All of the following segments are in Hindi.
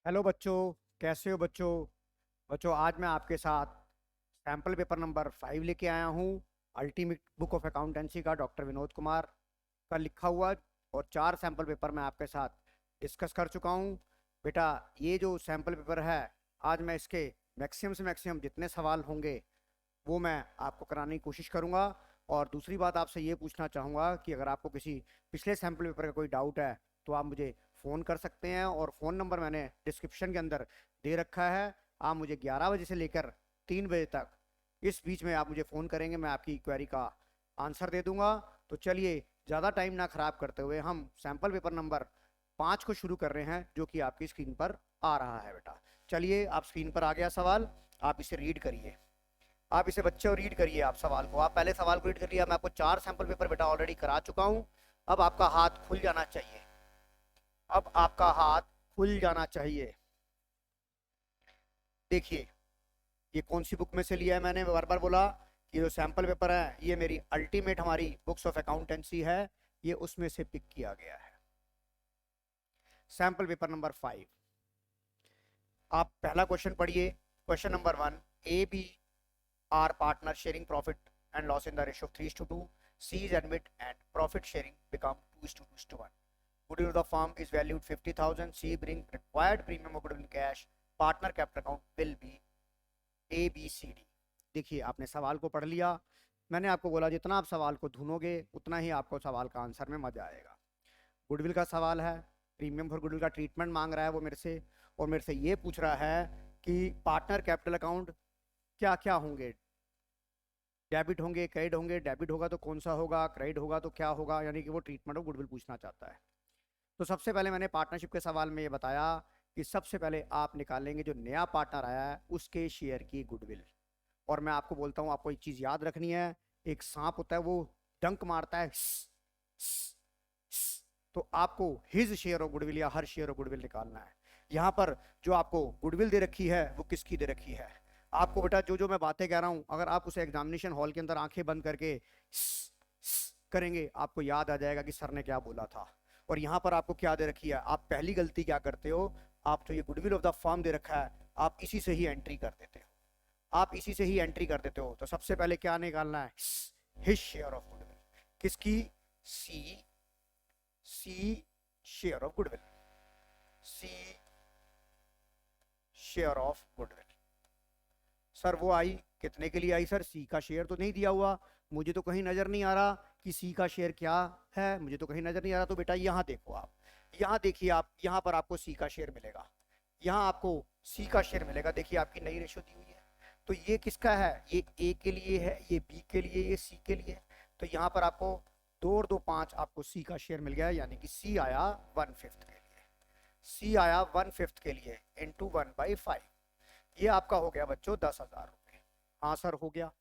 हेलो बच्चों। कैसे हो बच्चों? बच्चों, आज मैं आपके साथ सैम्पल पेपर नंबर 5 लेके आया हूँ। अल्टीमेट बुक ऑफ अकाउंटेंसी का डॉक्टर विनोद कुमार का लिखा हुआ। और 4 सैम्पल पेपर मैं आपके साथ डिस्कस कर चुका हूँ। बेटा, ये जो सैम्पल पेपर है, आज मैं इसके मैक्सिमम से मैक्सिमम जितने सवाल होंगे वो मैं आपको कराने की कोशिश करूंगा। और दूसरी बात आपसे ये पूछना चाहूँगा कि अगर आपको किसी पिछले सैम्पल पेपर का कोई डाउट है तो आप मुझे फ़ोन कर सकते हैं, और फ़ोन नंबर मैंने डिस्क्रिप्शन के अंदर दे रखा है। आप मुझे 11 बजे से लेकर 3 बजे तक इस बीच में आप मुझे फ़ोन करेंगे, मैं आपकी क्वेरी का आंसर दे दूंगा। तो चलिए, ज़्यादा टाइम ना ख़राब करते हुए हम सैम्पल पेपर नंबर 5 को शुरू कर रहे हैं, जो कि आपकी स्क्रीन पर आ रहा है। बेटा चलिए, आप स्क्रीन पर आ गया सवाल, आप इसे रीड करिए। आप इसे बच्चों रीड करिए। आप सवाल को, आप पहले सवाल को रीड कर लिया। मैं आपको 4 सैंपल पेपर बेटा ऑलरेडी करा चुका हूं। अब आपका हाथ खुल जाना चाहिए। अब आपका हाथ खुल जाना चाहिए। देखिए, ये कौन सी बुक में से लिया है। मैंने बार बार बोला कि ये जो सैंपल पेपर है ये मेरी अल्टीमेट हमारी बुक्स ऑफ अकाउंटेंसी है, ये उसमें से पिक किया गया है। Sample paper number 5। आप पहला क्वेश्चन पढ़िए। Question number 1, A B are partner sharing profit and loss in the ratio of 3:2. C is admit and profit sharing become 2:1. Goodwill of the firm is valued 50,000. C bring required premium of goodwill in cash. Partner capital account will be A B C D. देखिए, आपने सवाल को पढ़ लिया। मैंने आपको बोला जितना आप सवाल को ढूंढोगे उतना ही आपको सवाल का आंसर में मजा आएगा। गुडविल का सवाल है। प्रीमियम फॉर गुडविल का ट्रीटमेंट मांग रहा है वो मेरे से, और मेरे से ये पूछ रहा है कि पार्टनर कैपिटल अकाउंट क्या क्या होंगे। डेबिट होंगे, क्रेडिट होंगे। डेबिट होगा तो कौन सा होगा, क्रेडिट होगा तो क्या होगा, यानी कि वो ट्रीटमेंट ऑफ गुडविल पूछना चाहता है। तो सबसे पहले मैंने पार्टनरशिप के सवाल में ये बताया कि सबसे पहले आप निकालेंगे जो नया पार्टनर आया है उसके शेयर की गुडविल। और मैं आपको बोलता हूँ, आपको एक चीज याद रखनी है। एक सांप होता है, वो डंक मारता है, तो आपको हिज शेयर ऑफ गुडविल या हर शेयर ऑफ गुडविल निकालना है। यहाँ पर जो आपको गुडविल दे रखी है वो किसकी दे रखी है। आपको बेटा जो जो मैं बातें कह रहा हूं, अगर आप उसे एग्जामिनेशन हॉल के अंदर आंखें बंद करके करेंगे, आपको याद आ जाएगा कि सर ने क्या बोला था। और यहाँ पर आपको क्या दे रखी है। आप पहली गलती क्या करते हो, आप तो ये गुडविल ऑफ द फर्म दे रखा है, आप इसी से ही एंट्री कर देते हो। आप इसी से ही एंट्री कर देते हो। तो सबसे पहले क्या निकालना है, हिज शेयर ऑफ गुडविल। किसकी? C. C share of goodwill. C share of goodwill. Sir वो आई कितने के लिए आई? सर सी का शेयर तो नहीं दिया हुआ, मुझे तो कहीं नजर नहीं आ रहा कि सी का शेयर क्या है, मुझे तो कहीं नजर नहीं आ रहा। तो बेटा यहाँ देखो, आप यहाँ देखिए, आप यहाँ पर आपको सी का शेयर मिलेगा। यहाँ आपको सी का शेयर मिलेगा। देखिए आपकी नई रेशो दी हुई है। तो ये किसका है? ये ए के लिए है, ये बी के लिए, ये सी के लिए। तो यहाँ पर आपको 2 और 2 5, आपको सी का शेयर मिल गया, यानी कि सी आया 1/5 के लिए। सी आया 1/5 के लिए इंटू 1/5। ये आपका हो गया बच्चों 10,000 रुपये। हाँ सर हो गया।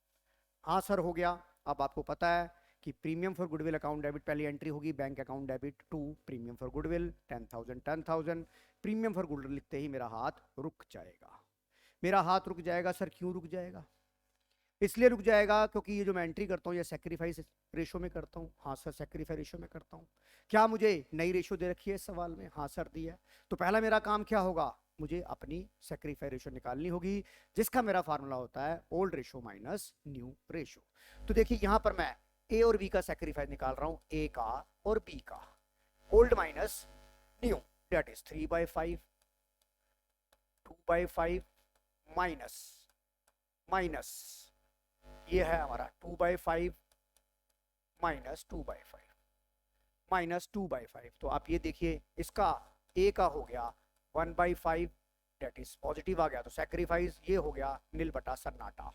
हाँ सर हो गया। अब आपको पता है कि premium for goodwill account debit पहली एंट्री होगी, bank account debit to premium for goodwill 10,000 10,000। Premium for goodwill लिखते ही मेरा हाथ रुक जाएगा। मेरा हाथ रुक जाएगा। सर क्यों रुक जाएगा? इसलिए रुक जाएगा क्योंकि ये जो मैं एंट्री करता हूँ ये सेक्रीफाइस रेशो में करता हूँ। हाँ सर, सेक्रीफाइस रेशो में करता हूँ। क्या मुझे नई रेशो दे रखी है इस सवाल में? हाँ सर दी है। तो पहला मेरा काम क्या होगा, मुझे अपनी सेक्रीफाइस रेशो निकालनी होगी, जिसका मेरा फार्मूला होता है old ratio minus new ratio. तो देखिए यहाँ पर मैं ए और बी का सेक्रीफाइस निकाल रहा हूँ, ए का और बी का। Old minus new, that is 3/5, 2/5 minus minus ये है हमारा 2/5 माइनस 2/5 माइनस 2/5। तो आप ये देखिए, इसका ए का हो गया 1/5, डेट इज पॉजिटिव आ गया, तो सेक्रीफाइस ये हो गया नील बटा सन्नाटा।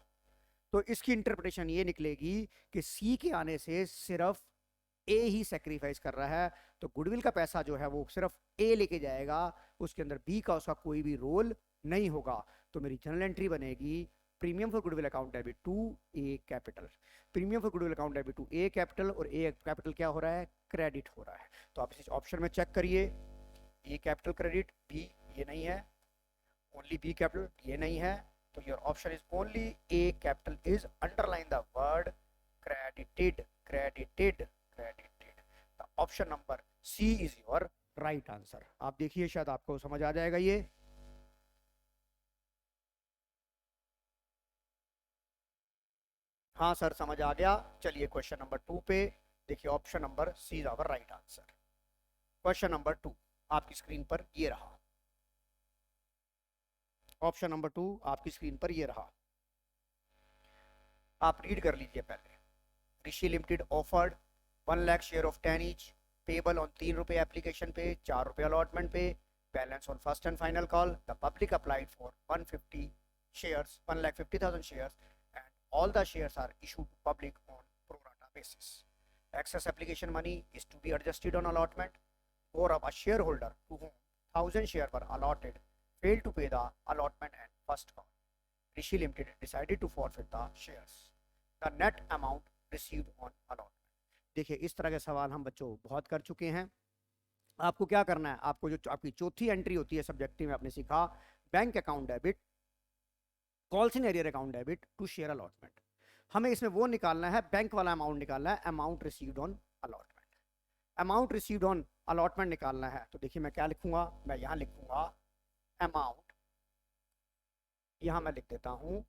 तो इसकी इंटरप्रिटेशन ये निकलेगी कि सी के आने से सिर्फ ए ही सेक्रीफाइस कर रहा है, तो गुडविल का पैसा जो है वो सिर्फ ए लेके जाएगा, उसके अंदर बी का उसका कोई भी रोल नहीं होगा। तो मेरी जनरल एंट्री बनेगी premium for goodwill account debit to A capital. Premium for goodwill account debit to A capital, और ए कैपिटल क्या हो रहा है? क्रेडिट हो रहा है। तो आप इस ऑप्शन में चेक करिए, ए कैपिटल क्रेडिट, बी ये नहीं है, ओनली बी कैपिटल ये नहीं है। तो your option is only A capital is underline the word credited credited credited। Option number C is your right answer. आप देखिए, शायद आपको समझ आ जाएगा ये। हाँ सर समझ आ गया। चलिए क्वेश्चन नंबर 2 पे देखिए, option number C is our right answer. Question number 2 आपकी स्क्रीन पर ये रहा। ऑप्शन नंबर 2 आपकी स्क्रीन पर ये रहा, आप रीड कर लीजिए पहले। Rishi limited offered 1 lakh share of 10 each, payable on 3 रुपए एप्लीकेशन पे, 4 रुपए अलॉटमेंट पे, balance on first and final call. The public applied for 150 shares, 1,50,000 shares, and all the shares are issued to public on pro rata basis. Excess application money is to be adjusted on allotment, or a shareholder to whom 1,000 shares were allotted failed to pay the allotment and first call. Rishi Limited decided to forfeit the shares. The net amount received on allotment. देखिए इस तरह के सवाल हम बच्चों बहुत कर चुके हैं। आपको क्या करना है, आपको जो आपकी चौथी एंट्री होती है सब्जेक्टिव में आपने सीखा, bank account debit, calls in arrear account debit to share allotment. हमें इसमें वो निकालना है, बैंक वाला अमाउंट निकालना है, amount received on allotment. Amount received on allotment निकालना है तो देखिए मैं क्या लिखूंगा, मैं यहां लिखूंगा अमाउंट, यहां मैं लिख देता हूं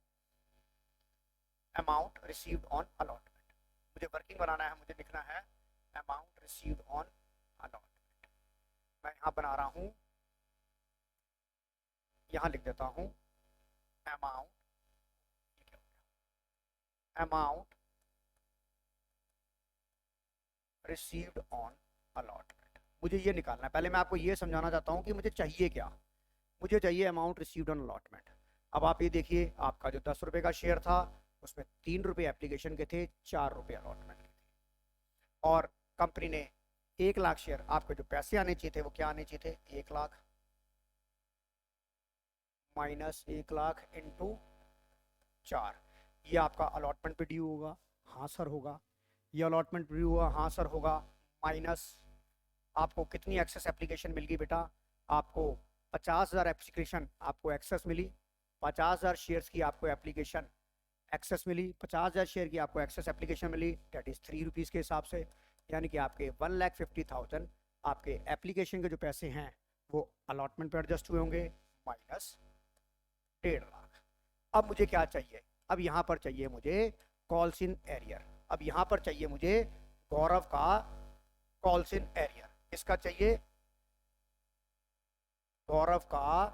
अमाउंट रिसीव्ड ऑन अलॉटमेंट। मुझे वर्किंग बनाना है, मुझे लिखना है अमाउंट रिसीव्ड ऑन अलॉटमेंट। मैं यहां बना रहा हूं, यहां लिख देता हूं amount, amount received on allotment. मुझे ये निकालना है। पहले मैं आपको ये समझाना चाहता हूं कि मुझे चाहिए क्या। मुझे चाहिए अमाउंट रिसीव्ड ऑन अलॉटमेंट। अब आप ये देखिए, आपका जो 10 रुपए का शेयर था उसमें 3 रुपए एप्लीकेशन के थे, 4 रुपए अलॉटमेंट के थे, और कंपनी ने 1 लाख शेयर, आपके जो पैसे आने चाहिए थे वो क्या आने चाहिए थे, 1 लाख माइनस 1 लाख इंटू 4, ये आपका अलॉटमेंट पे ड्यू होगा। हाँ सर होगा। ये अलॉटमेंट ड्यू हुआ, हाँ सर होगा। माइनस आपको कितनी एक्सेस एप्लीकेशन मिल गई बेटा, आपको 50,000 एप्लीकेशन आपको एक्सेस मिली, 50,000 शेयर्स की आपको एप्लीकेशन एक्सेस मिली, 50,000 शेयर की आपको एक्सेस एप्लीकेशन मिली, डेट इज 3 रुपीज़ के हिसाब से। यानी कि आपके 1,50,000 आपके एप्लीकेशन के जो पैसे हैं वो अलॉटमेंट पे एडजस्ट हुए होंगे, माइनस 1.5 लाख। अब मुझे क्या चाहिए, अब यहाँ पर चाहिए मुझे कॉल्स इन एरियर। अब यहाँ पर चाहिए मुझे गौरव का कॉल्स इन एरियर। इसका चाहिए गौरव का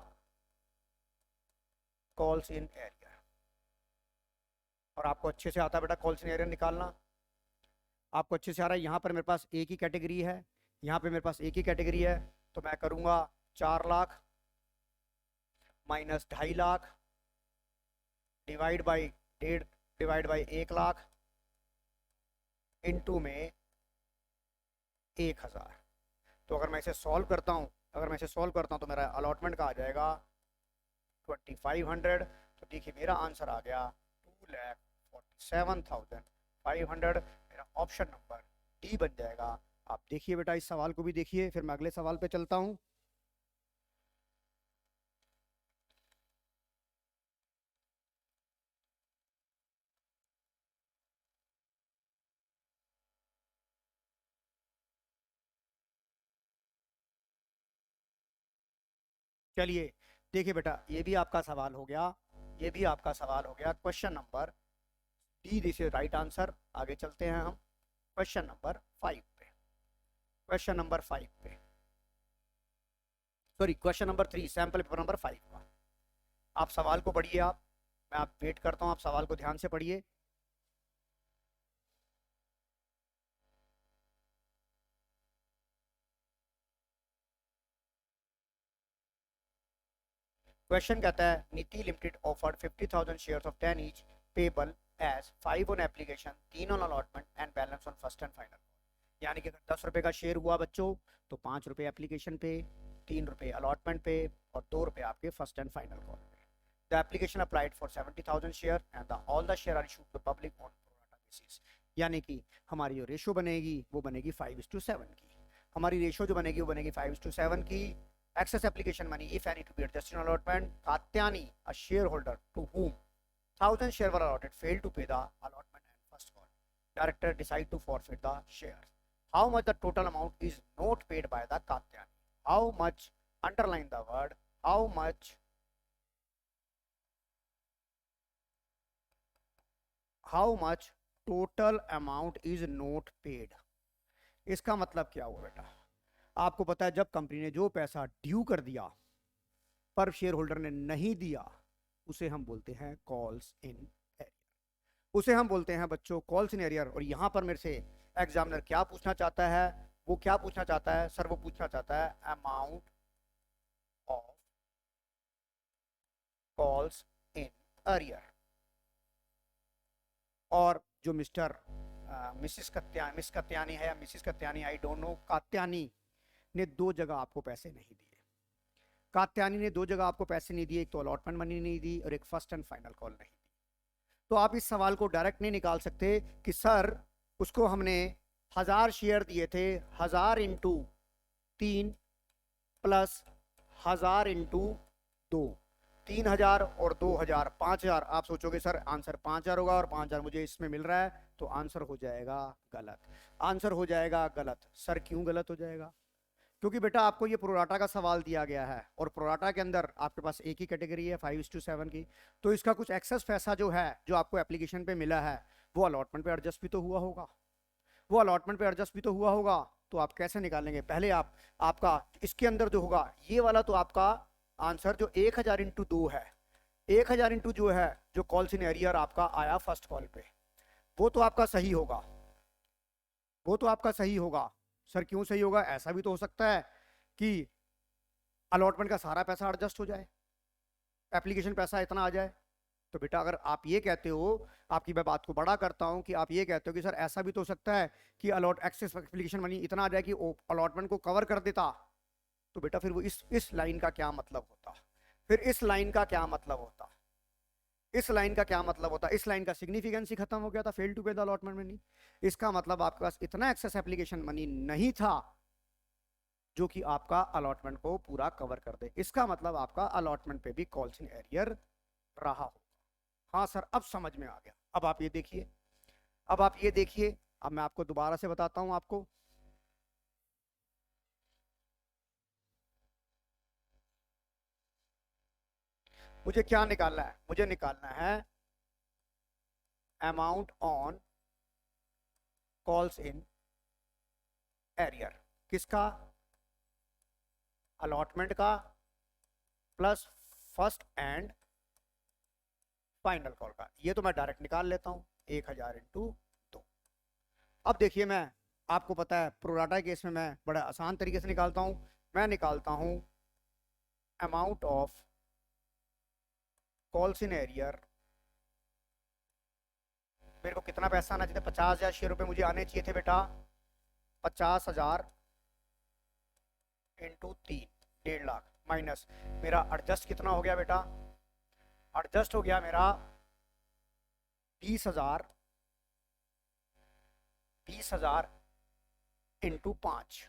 कॉल्स इन एरियर। और आपको अच्छे से आता है बेटा कॉल्स इन एरियर निकालना, आपको अच्छे से आ रहा है। यहाँ पर मेरे पास एक ही कैटेगरी है, यहाँ पे मेरे पास एक ही कैटेगरी है, तो मैं करूँगा 4 lakh minus 2.5 lakh divide by 1.5 divide by 1 lakh into में 1,000। तो अगर मैं इसे सॉल्व करता हूँ, अगर मैं इसे सॉल्व करता हूँ तो मेरा अलॉटमेंट का आ जाएगा 2,500। तो देखिए मेरा आंसर आ गया 2,47,500। मेरा ऑप्शन नंबर डी बन जाएगा। आप देखिए बेटा इस सवाल को भी देखिए, फिर मैं अगले सवाल पे चलता हूँ। चलिए देखिए बेटा, ये भी आपका सवाल हो गया, ये भी आपका सवाल हो गया। Question number D, this is right answer. आगे चलते हैं हम क्वेश्चन नंबर 5 पे। क्वेश्चन नंबर 5 पे, sorry question number 3, sample paper number 5 का। आप सवाल को पढ़िए, आप, मैं आप वेट करता हूँ, आप सवाल को ध्यान से पढ़िए। क्वेश्चन कहता है Niti limited offered 50,000 shares of 10 each, payable as 5 on application, 3 on allotment and balance on first and final. यानी कि अगर 10 रुपए का शेयर हुआ बच्चों तो 5 रुपए एप्लीकेशन पे, 3 रुपए अलॉटमेंट पे, और 2 रुपए आपके फर्स्ट एंड फाइनल कॉल पे। The application applied for 70,000 share and all the share are issued to public on pro rata basis. यानी कि हमारी जो रेशो बनेगी वो बनेगी 5:7 की। हमारी रेशो जो बनेगी वो बनेगी 5:7 की। Excess application money, if any, to be adjusted in allotment. Katyani, a shareholder to whom 1,000 shares were allotted, failed to pay the allotment and first call. Director decide to forfeit the shares. How much the total amount is not paid by the Katyani? How much? Underline the word. How much? How much total amount is not paid. इसका मतलब क्या हुआ बेटा, आपको पता है जब कंपनी ने जो पैसा ड्यू कर दिया पर शेयर होल्डर ने नहीं दिया, उसे हम बोलते हैं कॉल्स इन एरियर। उसे हम बोलते हैं बच्चों कॉल्स इन एरियर। और यहां पर मेरे से एग्जामिनर क्या पूछना चाहता है, वो क्या पूछना चाहता है सर, वो पूछना चाहता है amount of calls in arrear. और जो मिस्टर मिस कत्यानी है या Mrs Katyani, I don't know, Katyani ने दो जगह आपको पैसे नहीं दिए। कात्यानी ने दो जगह आपको पैसे नहीं दिए, एक तो अलॉटमेंट मनी नहीं दी और एक फर्स्ट एंड फाइनल कॉल नहीं दी। तो आप इस सवाल को डायरेक्ट नहीं निकाल सकते कि सर उसको हमने 1000 शेयर दिए थे, 1000 इंटू 3 प्लस 1000 इंटू 2, 3000 और 2000 5000। आप सोचोगे सर आंसर 5000 होगा और 5000 मुझे इसमें मिल रहा है, तो आंसर हो जाएगा गलत। आंसर हो जाएगा गलत। सर क्यों गलत हो जाएगा? क्योंकि बेटा आपको ये प्रोराटा का सवाल दिया गया है और प्रोराटा के अंदर आपके पास एक ही कैटेगरी है 5:7 की। तो इसका कुछ एक्सेस पैसा जो है जो आपको एप्लीकेशन पे मिला है वो अलॉटमेंट पे एडजस्ट भी तो हुआ होगा, वो अलॉटमेंट पे एडजस्ट भी तो हुआ होगा। तो आप कैसे निकालेंगे? पहले आप आपका इसके अंदर जो होगा ये वाला, तो आपका आंसर जो 1000 इंटू 2 है, 1000 इंटू जो है जो कॉल्स इन एरियर आपका आया फर्स्ट कॉल पे, वो तो आपका सही होगा, वो तो आपका सही होगा। सर क्यों सही होगा? ऐसा भी तो हो सकता है कि अलॉटमेंट का सारा पैसा एडजस्ट हो जाए, एप्लीकेशन पैसा इतना आ जाए। तो बेटा अगर आप ये कहते हो, आपकी मैं बात को बड़ा करता हूं कि आप ये कहते हो कि सर ऐसा भी तो हो सकता है कि अलॉट एक्सेस एप्लीकेशन मनी इतना आ जाए कि अलॉटमेंट को कवर कर देता, तो बेटा फिर वो इस लाइन का क्या मतलब होता? फिर इस लाइन का क्या मतलब होता? इस लाइन का क्या मतलब होता? इस लाइन का सिग्निफिकेंस ही खत्म हो गया था, फेल टू पे द अलॉटमेंट मनी। इसका मतलब आपके पास इतना एक्सेस एप्लीकेशन मनी नहीं था जो कि आपका अलॉटमेंट को पूरा कवर कर दे। इसका मतलब आपका अलॉटमेंट पे भी कॉल्स इन एरियर रहा हो। हाँ सर अब समझ में आ गया। अब आप ये देखिए, अब आप ये देखिए, अब मैं आपको दोबारा से बताता हूं आपको। मुझे क्या निकालना है? मुझे निकालना है amount on calls in arrear. किसका? अलॉटमेंट का plus first and final call का। ये तो मैं डायरेक्ट निकाल लेता हूं, 1000 इंटू 2। अब देखिए, मैं आपको पता है प्रोराटा केस में मैं बड़ा आसान तरीके से निकालता हूं। मैं निकालता हूं amount of calls in arrear. मेरे को कितना पैसा आना चाहिए? 50,000 शेयर रुपए मुझे आने चाहिए थे बेटा। 50,000 इंटू 3, 1.5 लाख, माइनस मेरा एडजस्ट कितना हो गया बेटा? एडजस्ट हो गया मेरा 20,000, 20,000 इंटू 5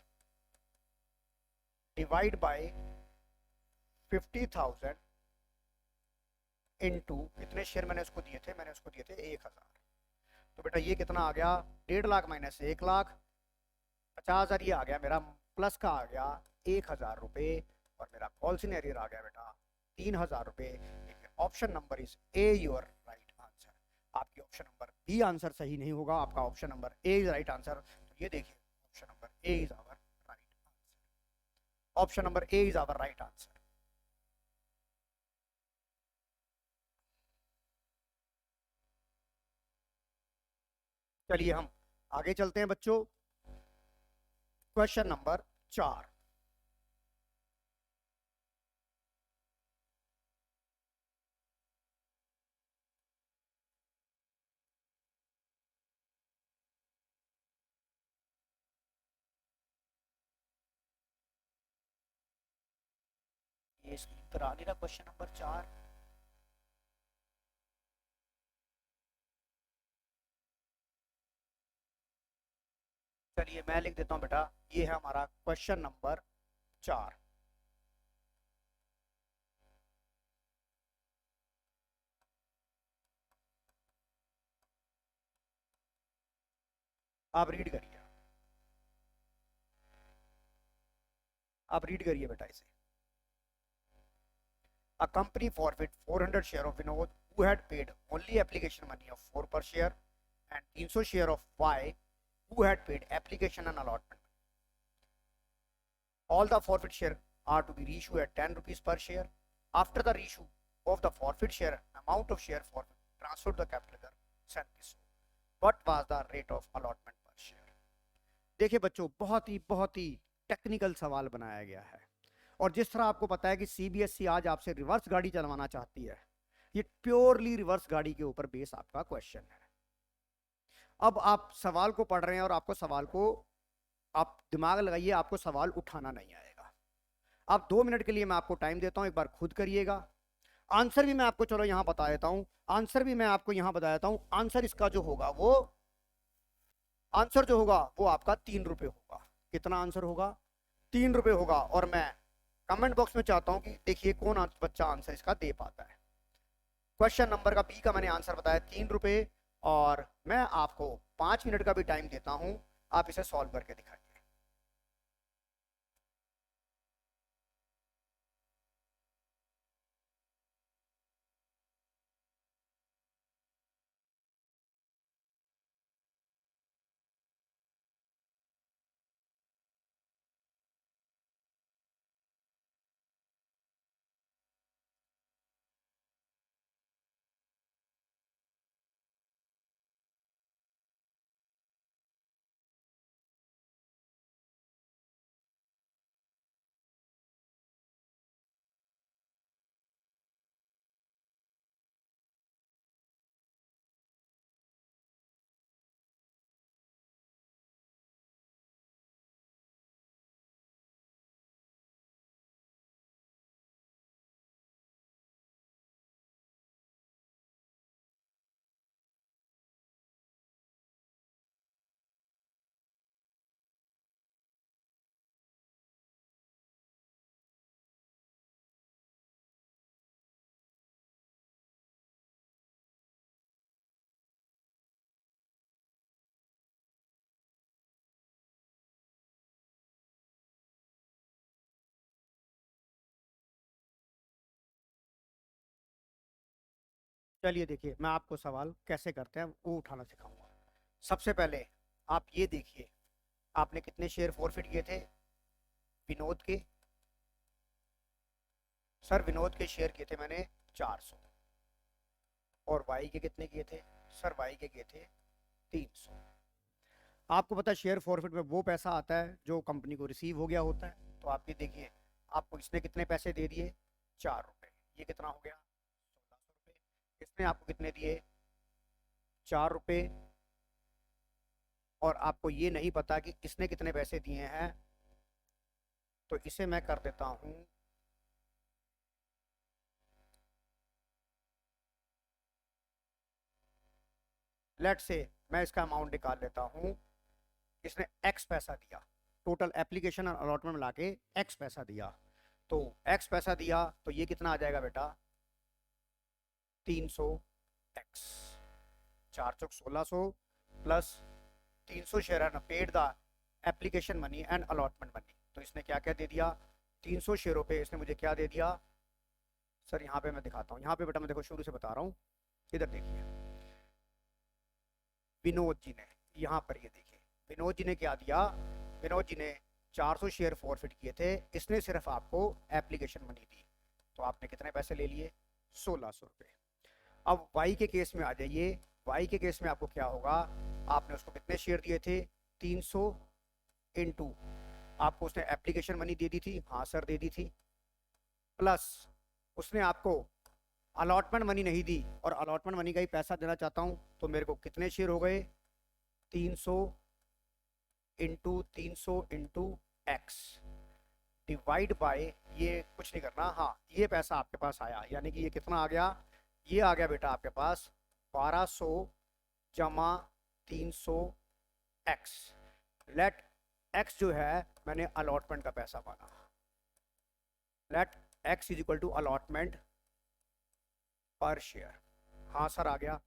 डिवाइड बाय 50,000 इंटू कितने शेयर मैंने उसको दिए थे? मैंने उसको दिए थे 1,000। तो बेटा ये कितना आ गया? 1.5 लाख माइनस 1 लाख, 50,000 ये आ गया मेरा, प्लस का आ गया 1,000 रुपए, और मेरा कॉल्स इन एरियर आ गया बेटा 3,000 रुपए। Option number is A your right answer. आपकी ऑप्शन नंबर बी आंसर सही नहीं होगा, आपका option number A is right answer. तो ये देखिए option number A is our right answer. Option number A is our right answer. चलिए हम आगे चलते हैं बच्चों। Question number 4। ये स्क्रीन पर आ नहीं रहा क्वेश्चन नंबर 4। चलिए मैं लिख देता हूं बेटा, ये है हमारा क्वेश्चन नंबर 4। आप रीड करिए, आप रीड करिए बेटा इसे। A company forfeit 400 share of who had paid only application money of 4 per share and 300 share of Y who had paid application and allotment. All the forfeit share are to be reissued at 10 rupees per share. After the reissue of the forfeit share, amount of share forfeit transferred to the capital is what was the rate of allotment per share. देखिए बच्चों, बहुत ही टेक्निकल सवाल बनाया गया है, और जिस तरह आपको पता है कि सीबीएसई आज आपसे रिवर्स गाड़ी चलवाना चाहती है, ये प्योरली रिवर्स गाड़ी के ऊपर बेस आपका क्वेश्चन है। अब आप सवाल को पढ़ रहे हैं और आपको सवाल को, आप दिमाग लगाइए, आपको सवाल उठाना नहीं आएगा। अब 2 मिनट के लिए मैं आपको टाइम देता हूं, एक बार खुद करिएगा। आंसर भी मैं आपको चलो यहां बता देता हूं, आंसर भी मैं आपको यहां बता देता हूं। आंसर इसका जो होगा वो आंसर जो होगा वो आपका 3 रुपए होगा। कितना आंसर होगा? 3 रुपए होगा। और मैं कमेंट बॉक्स में चाहता हूं कि देखिए कौन बच्चा आंसर इसका दे पाता है। क्वेश्चन नंबर का बी का मैंने आंसर बताया 3 रुपए, और मैं आपको 5 मिनट का भी टाइम देता हूं, आप इसे सॉल्व करके दिखाइए। चलिए देखिए, मैं आपको सवाल कैसे करते हैं वो उठाना सिखाऊंगा। सबसे पहले आप ये देखिए, आपने कितने शेयर फॉरफिट किए थे विनोद के? सर विनोद के शेयर किए थे मैंने 400। और वाई के कितने किए थे? सर वाई के किए थे 300। आपको पता है शेयर फॉरफिट में वो पैसा आता है जो कंपनी को रिसीव हो गया होता है। तो आप ये देखिए, आपको इसने कितने पैसे दे दिए? 4 रुपए। ये कितना हो गया? 1600 रुपए। इसने आपको कितने दिए? 4 रुपए। और आपको ये नहीं पता कि इसने कितने पैसे दिए हैं, तो इसे मैं कर देता हूं लेट से, मैं इसका अमाउंट निकाल लेता हूं। इसने एक्स पैसा दिया, टोटल एप्लीकेशन और अलॉटमेंट मिला के एक्स पैसा दिया। तो एक्स पैसा दिया तो ये कितना आ जाएगा बेटा? 300 x, 4 Chowk 1600 plus 300 share and paid the application money and allotment money. तो इसने क्या क्या दे दिया? 300 शेयरों पे इसने मुझे क्या दे दिया? सर यहाँ पे मैं दिखाता हूँ, यहाँ पे बेटा मैं देखो शुरू से बता रहा हूँ, इधर देखिए। विनोद जी ने, यहाँ पर ये देखिए, विनोद जी ने क्या दिया? विनोद जी ने 400 शेयर फॉरफिट किए थे, इसने सिर्फ आपको एप्लीकेशन मनी दी। तो आपने कितने पैसे ले लिए? 1600 रुपये। अब वाई के केस में आ जाइए। वाई के केस में आपको क्या होगा? आपने उसको कितने शेयर दिए थे? 300 इंटू, आपको उसने एप्लीकेशन मनी दे दी थी, हाँ सर दे दी थी, प्लस उसने आपको अलॉटमेंट मनी नहीं दी, और अलॉटमेंट मनी का ही पैसा देना चाहता हूं, तो मेरे को कितने शेयर हो गए? 300 इंटू एक्स डिवाइड बाय, ये कुछ नहीं करना, हाँ ये पैसा आपके पास आया, यानी कि ये कितना आ गया? ये आ गया बेटा आपके पास 1200 जमा 300 एक्स। लेट एक्स जो है मैंने अलॉटमेंट का पैसा माना, let x is equal to allotment per share. हाँ सर आ गया।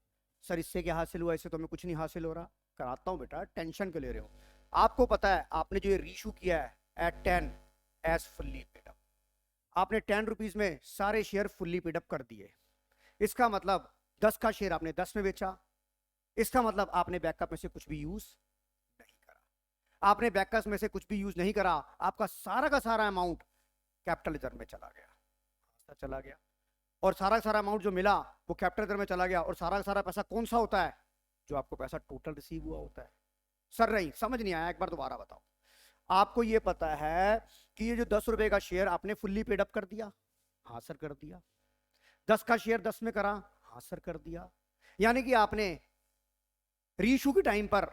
सर इससे क्या हासिल हुआ? इससे तो हमें कुछ नहीं हासिल हो रहा। कराता हूँ बेटा, टेंशन क्यों ले रहे हो? आपको पता है आपने जो ये रीशू किया है at 10 as fully paid up, आपने 10 रुपीज में सारे शेयर फुल्ली पेड अप कर दिए। इसका मतलब 10 का शेयर आपने 10 में बेचा, इसका मतलब आपने बैकअप में से कुछ भी यूज नहीं करा। आपने बैकअप में से कुछ भी यूज नहीं करा, आपका सारा का सारा अमाउंट कैपिटल रिजर्व में चला गया और सारा का सारा अमाउंट जो मिला वो कैपिटल रिजर्व में चला गया। और सारा का सारा पैसा कौन सा होता है? जो आपको पैसा टोटल रिसीव हुआ होता है। सर नहीं समझ नहीं आया, एक बार दोबारा बताओ। आपको ये पता है कि ये जो 10 रुपए का शेयर आपने फुल्ली पेड अप कर दिया? हाँ सर कर दिया। 10 का शेयर 10 में करा? हाँ सर कर दिया। यानी कि आपने रीइश्यू के टाइम पर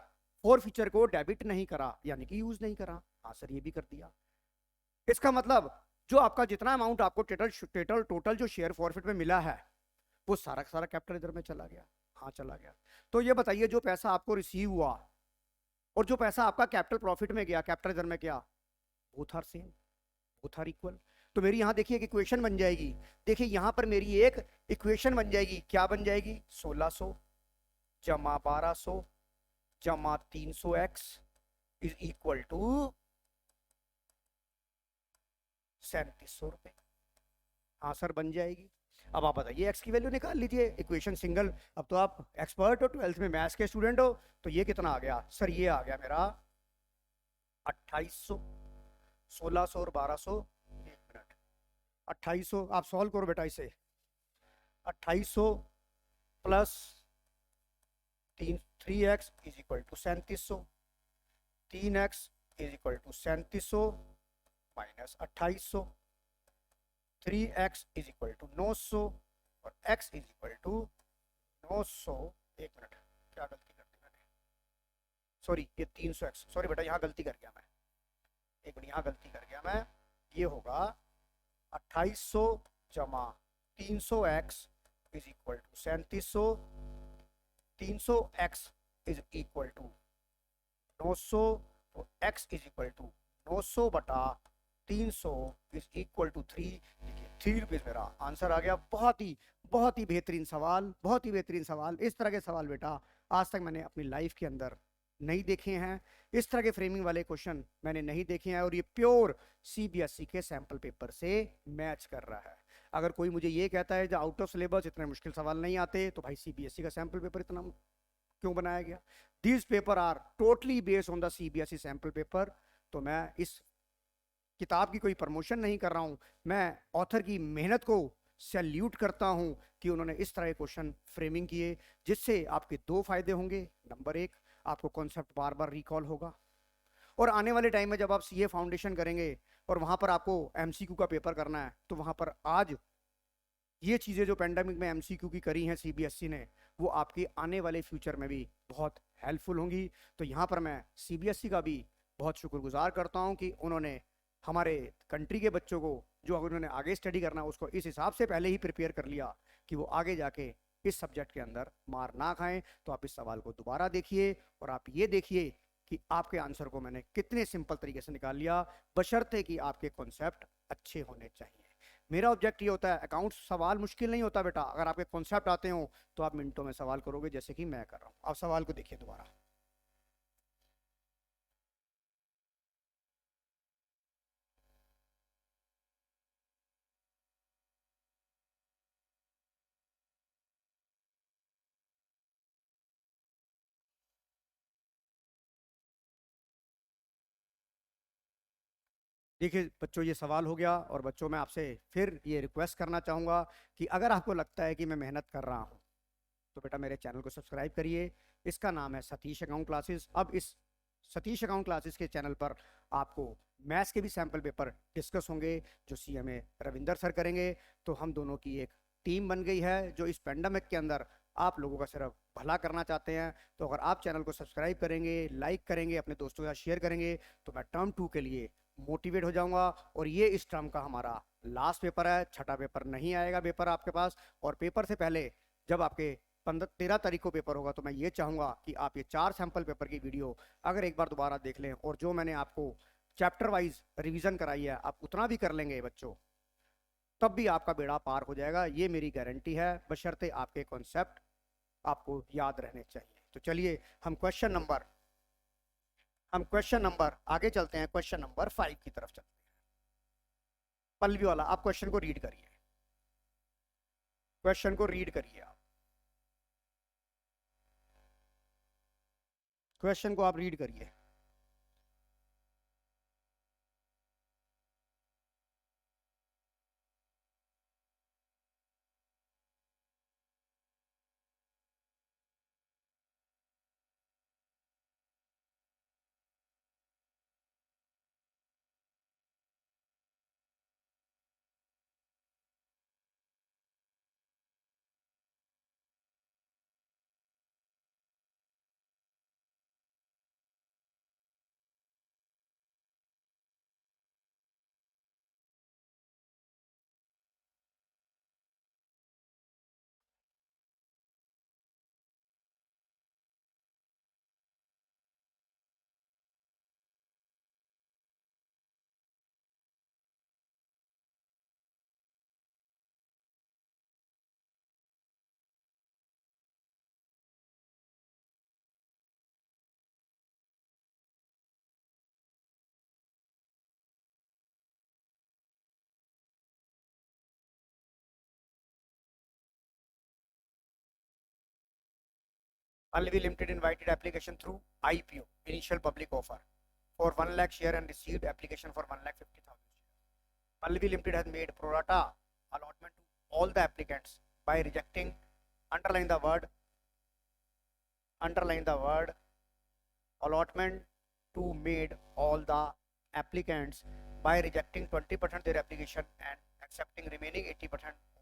फोर फीचर को डेबिट नहीं करा, यानी कि यूज नहीं करा। हाँ सर ये भी कर दिया। इसका मतलब जो आपका जितना अमाउंट आपको टोटल जो शेयर फॉरफिट में मिला है वो सारा सारा कैपिटल रिजर्व में चला गया? हाँ चला गया। तो ये बताइए जो पैसा आपको रिसीव हुआ और जो पैसा आपका कैपिटल प्रॉफिट में गया, कैपिटल रिजर्व में गया, both are same, both are equal. तो मेरी यहां देखिए एक इक्वेशन बन जाएगी। देखिए यहां पर मेरी एक इक्वेशन बन जाएगी। क्या बन जाएगी? 1600 जमा 1200 जमा 300x इज इक्वल टू 3700 रुपए। हाँ सर बन जाएगी। अब आप बताइए एक्स की वैल्यू निकाल लीजिए, इक्वेशन सिंगल। अब तो आप एक्सपर्ट हो, 12th में मैथ्स के स्टूडेंट हो। तो ये कितना आ गया सर? ये आ गया मेरा 2800, 1600 और 1200। 2800 आप सॉल्व करो बेटा इसे। 2800 plus 3x is equal to 3700, 3x is equal to 3700 minus 2800, 3x is equal to 900 और x इज इक्वल टू 900। एक मिनट, क्या गलती कर दी मैंने? सॉरी ये 300x, सॉरी बेटा यहाँ गलती कर गया मैं, एक मिनट यहाँ गलती कर गया मैं। ये होगा 2800 जमा 300x is equal to 3700, 300x is equal to 900 तो x इज इक्वल टू 900 बटा 300 इज इक्वल टू 3। 3 रुपीज मेरा आंसर आ गया। बहुत ही बेहतरीन सवाल, बहुत ही बेहतरीन सवाल। इस तरह के सवाल बेटा आज तक मैंने अपनी लाइफ के अंदर नहीं देखे हैं। इस तरह के फ्रेमिंग वाले क्वेश्चन मैंने नहीं देखे हैं और ये प्योर सीबीएसई के सैंपल पेपर से मैच कर रहा है। अगर कोई मुझे ये कहता है जो आउट ऑफ सिलेबस इतने मुश्किल सवाल नहीं आते, तो भाई सीबीएसई का सैंपल पेपर इतना क्यों बनाया गया? These paper are totally based on the CBSE sample paper. तो मैं इस किताब की कोई प्रमोशन नहीं कर रहा हूं, मैं ऑथर की मेहनत को सैल्यूट करता हूं कि उन्होंने इस तरह के क्वेश्चन फ्रेमिंग किए, जिससे आपके दो फायदे होंगे। नंबर एक, आपको कॉन्सेप्ट बार बार रिकॉल होगा और आने वाले टाइम में जब आप सीए फाउंडेशन करेंगे और वहां पर आपको एमसीक्यू का पेपर करना है, तो वहां पर आज ये चीजें जो पेंडेमिक में एमसीक्यू की करी हैं सीबीएसई ने, वो आपके आने वाले फ्यूचर में भी बहुत हेल्पफुल होंगी। तो यहाँ पर मैं सीबीएसई का भी बहुत शुक्रगुजार करता हूँ कि उन्होंने हमारे कंट्री के बच्चों को जो उन्होंने आगे स्टडी करना है उसको इस हिसाब से पहले ही प्रिपेयर कर लिया कि वो आगे जाके इस सब्जेक्ट के अंदर मार ना खाएं। तो आप इस सवाल को दोबारा देखिए और आप ये देखिए कि आपके आंसर को मैंने कितने सिंपल तरीके से निकाल लिया, बशर्ते कि आपके कॉन्सेप्ट अच्छे होने चाहिए। मेरा ऑब्जेक्ट ये होता है, अकाउंट्स सवाल मुश्किल नहीं होता बेटा। अगर आपके कॉन्सेप्ट आते हो तो आप मिनटों में सवाल करोगे, जैसे कि मैं कर रहा हूँ। आप सवाल को देखिए दोबारा। देखिए बच्चों, ये सवाल हो गया। और बच्चों मैं आपसे फिर ये रिक्वेस्ट करना चाहूँगा कि अगर आपको लगता है कि मैं मेहनत कर रहा हूँ तो बेटा मेरे चैनल को सब्सक्राइब करिए। इसका नाम है सतीश अकाउंट क्लासेस। अब इस सतीश अकाउंट क्लासेस के चैनल पर आपको मैथ्स के भी सैम्पल पेपर डिस्कस होंगे जो सीएमए रविंदर सर करेंगे। तो हम दोनों की एक टीम बन गई है जो इस पेंडेमिक के अंदर आप लोगों का सिर्फ भला करना चाहते हैं। तो अगर आप चैनल को सब्सक्राइब करेंगे, लाइक करेंगे, अपने दोस्तों के साथ शेयर करेंगे, तो मैं टर्म 2 के लिए मोटिवेट हो जाऊंगा। और ये इस टर्म का हमारा लास्ट पेपर है, छठा पेपर नहीं आएगा पेपर आपके पास। और पेपर से पहले जब आपके 13 तारीख को पेपर होगा, तो मैं ये चाहूंगा कि आप ये 4 सैंपल पेपर की वीडियो अगर एक बार दोबारा देख लें और जो मैंने आपको चैप्टर वाइज रिवीजन कराई है आप उतना भी कर लेंगे बच्चों, तब भी आपका बेड़ा पार हो जाएगा। ये मेरी गारंटी है, बशर्ते आपके कॉन्सेप्ट आपको याद रहने चाहिए। तो चलिए हम क्वेश्चन नंबर आगे चलते हैं। क्वेश्चन नंबर 5 की तरफ चलते हैं। पल्लवी वाला आप क्वेश्चन को रीड करिए। क्वेश्चन को रीड करिए आप, क्वेश्चन को आप रीड करिए। Alvi Limited invited application through IPO, initial public offer, for 1 lakh share and received application for 1,50,000 share. Alvi Limited has made pro rata allotment to all the applicants by rejecting, underline the word allotment to made all the applicants by rejecting 20% their application and accepting remaining 80%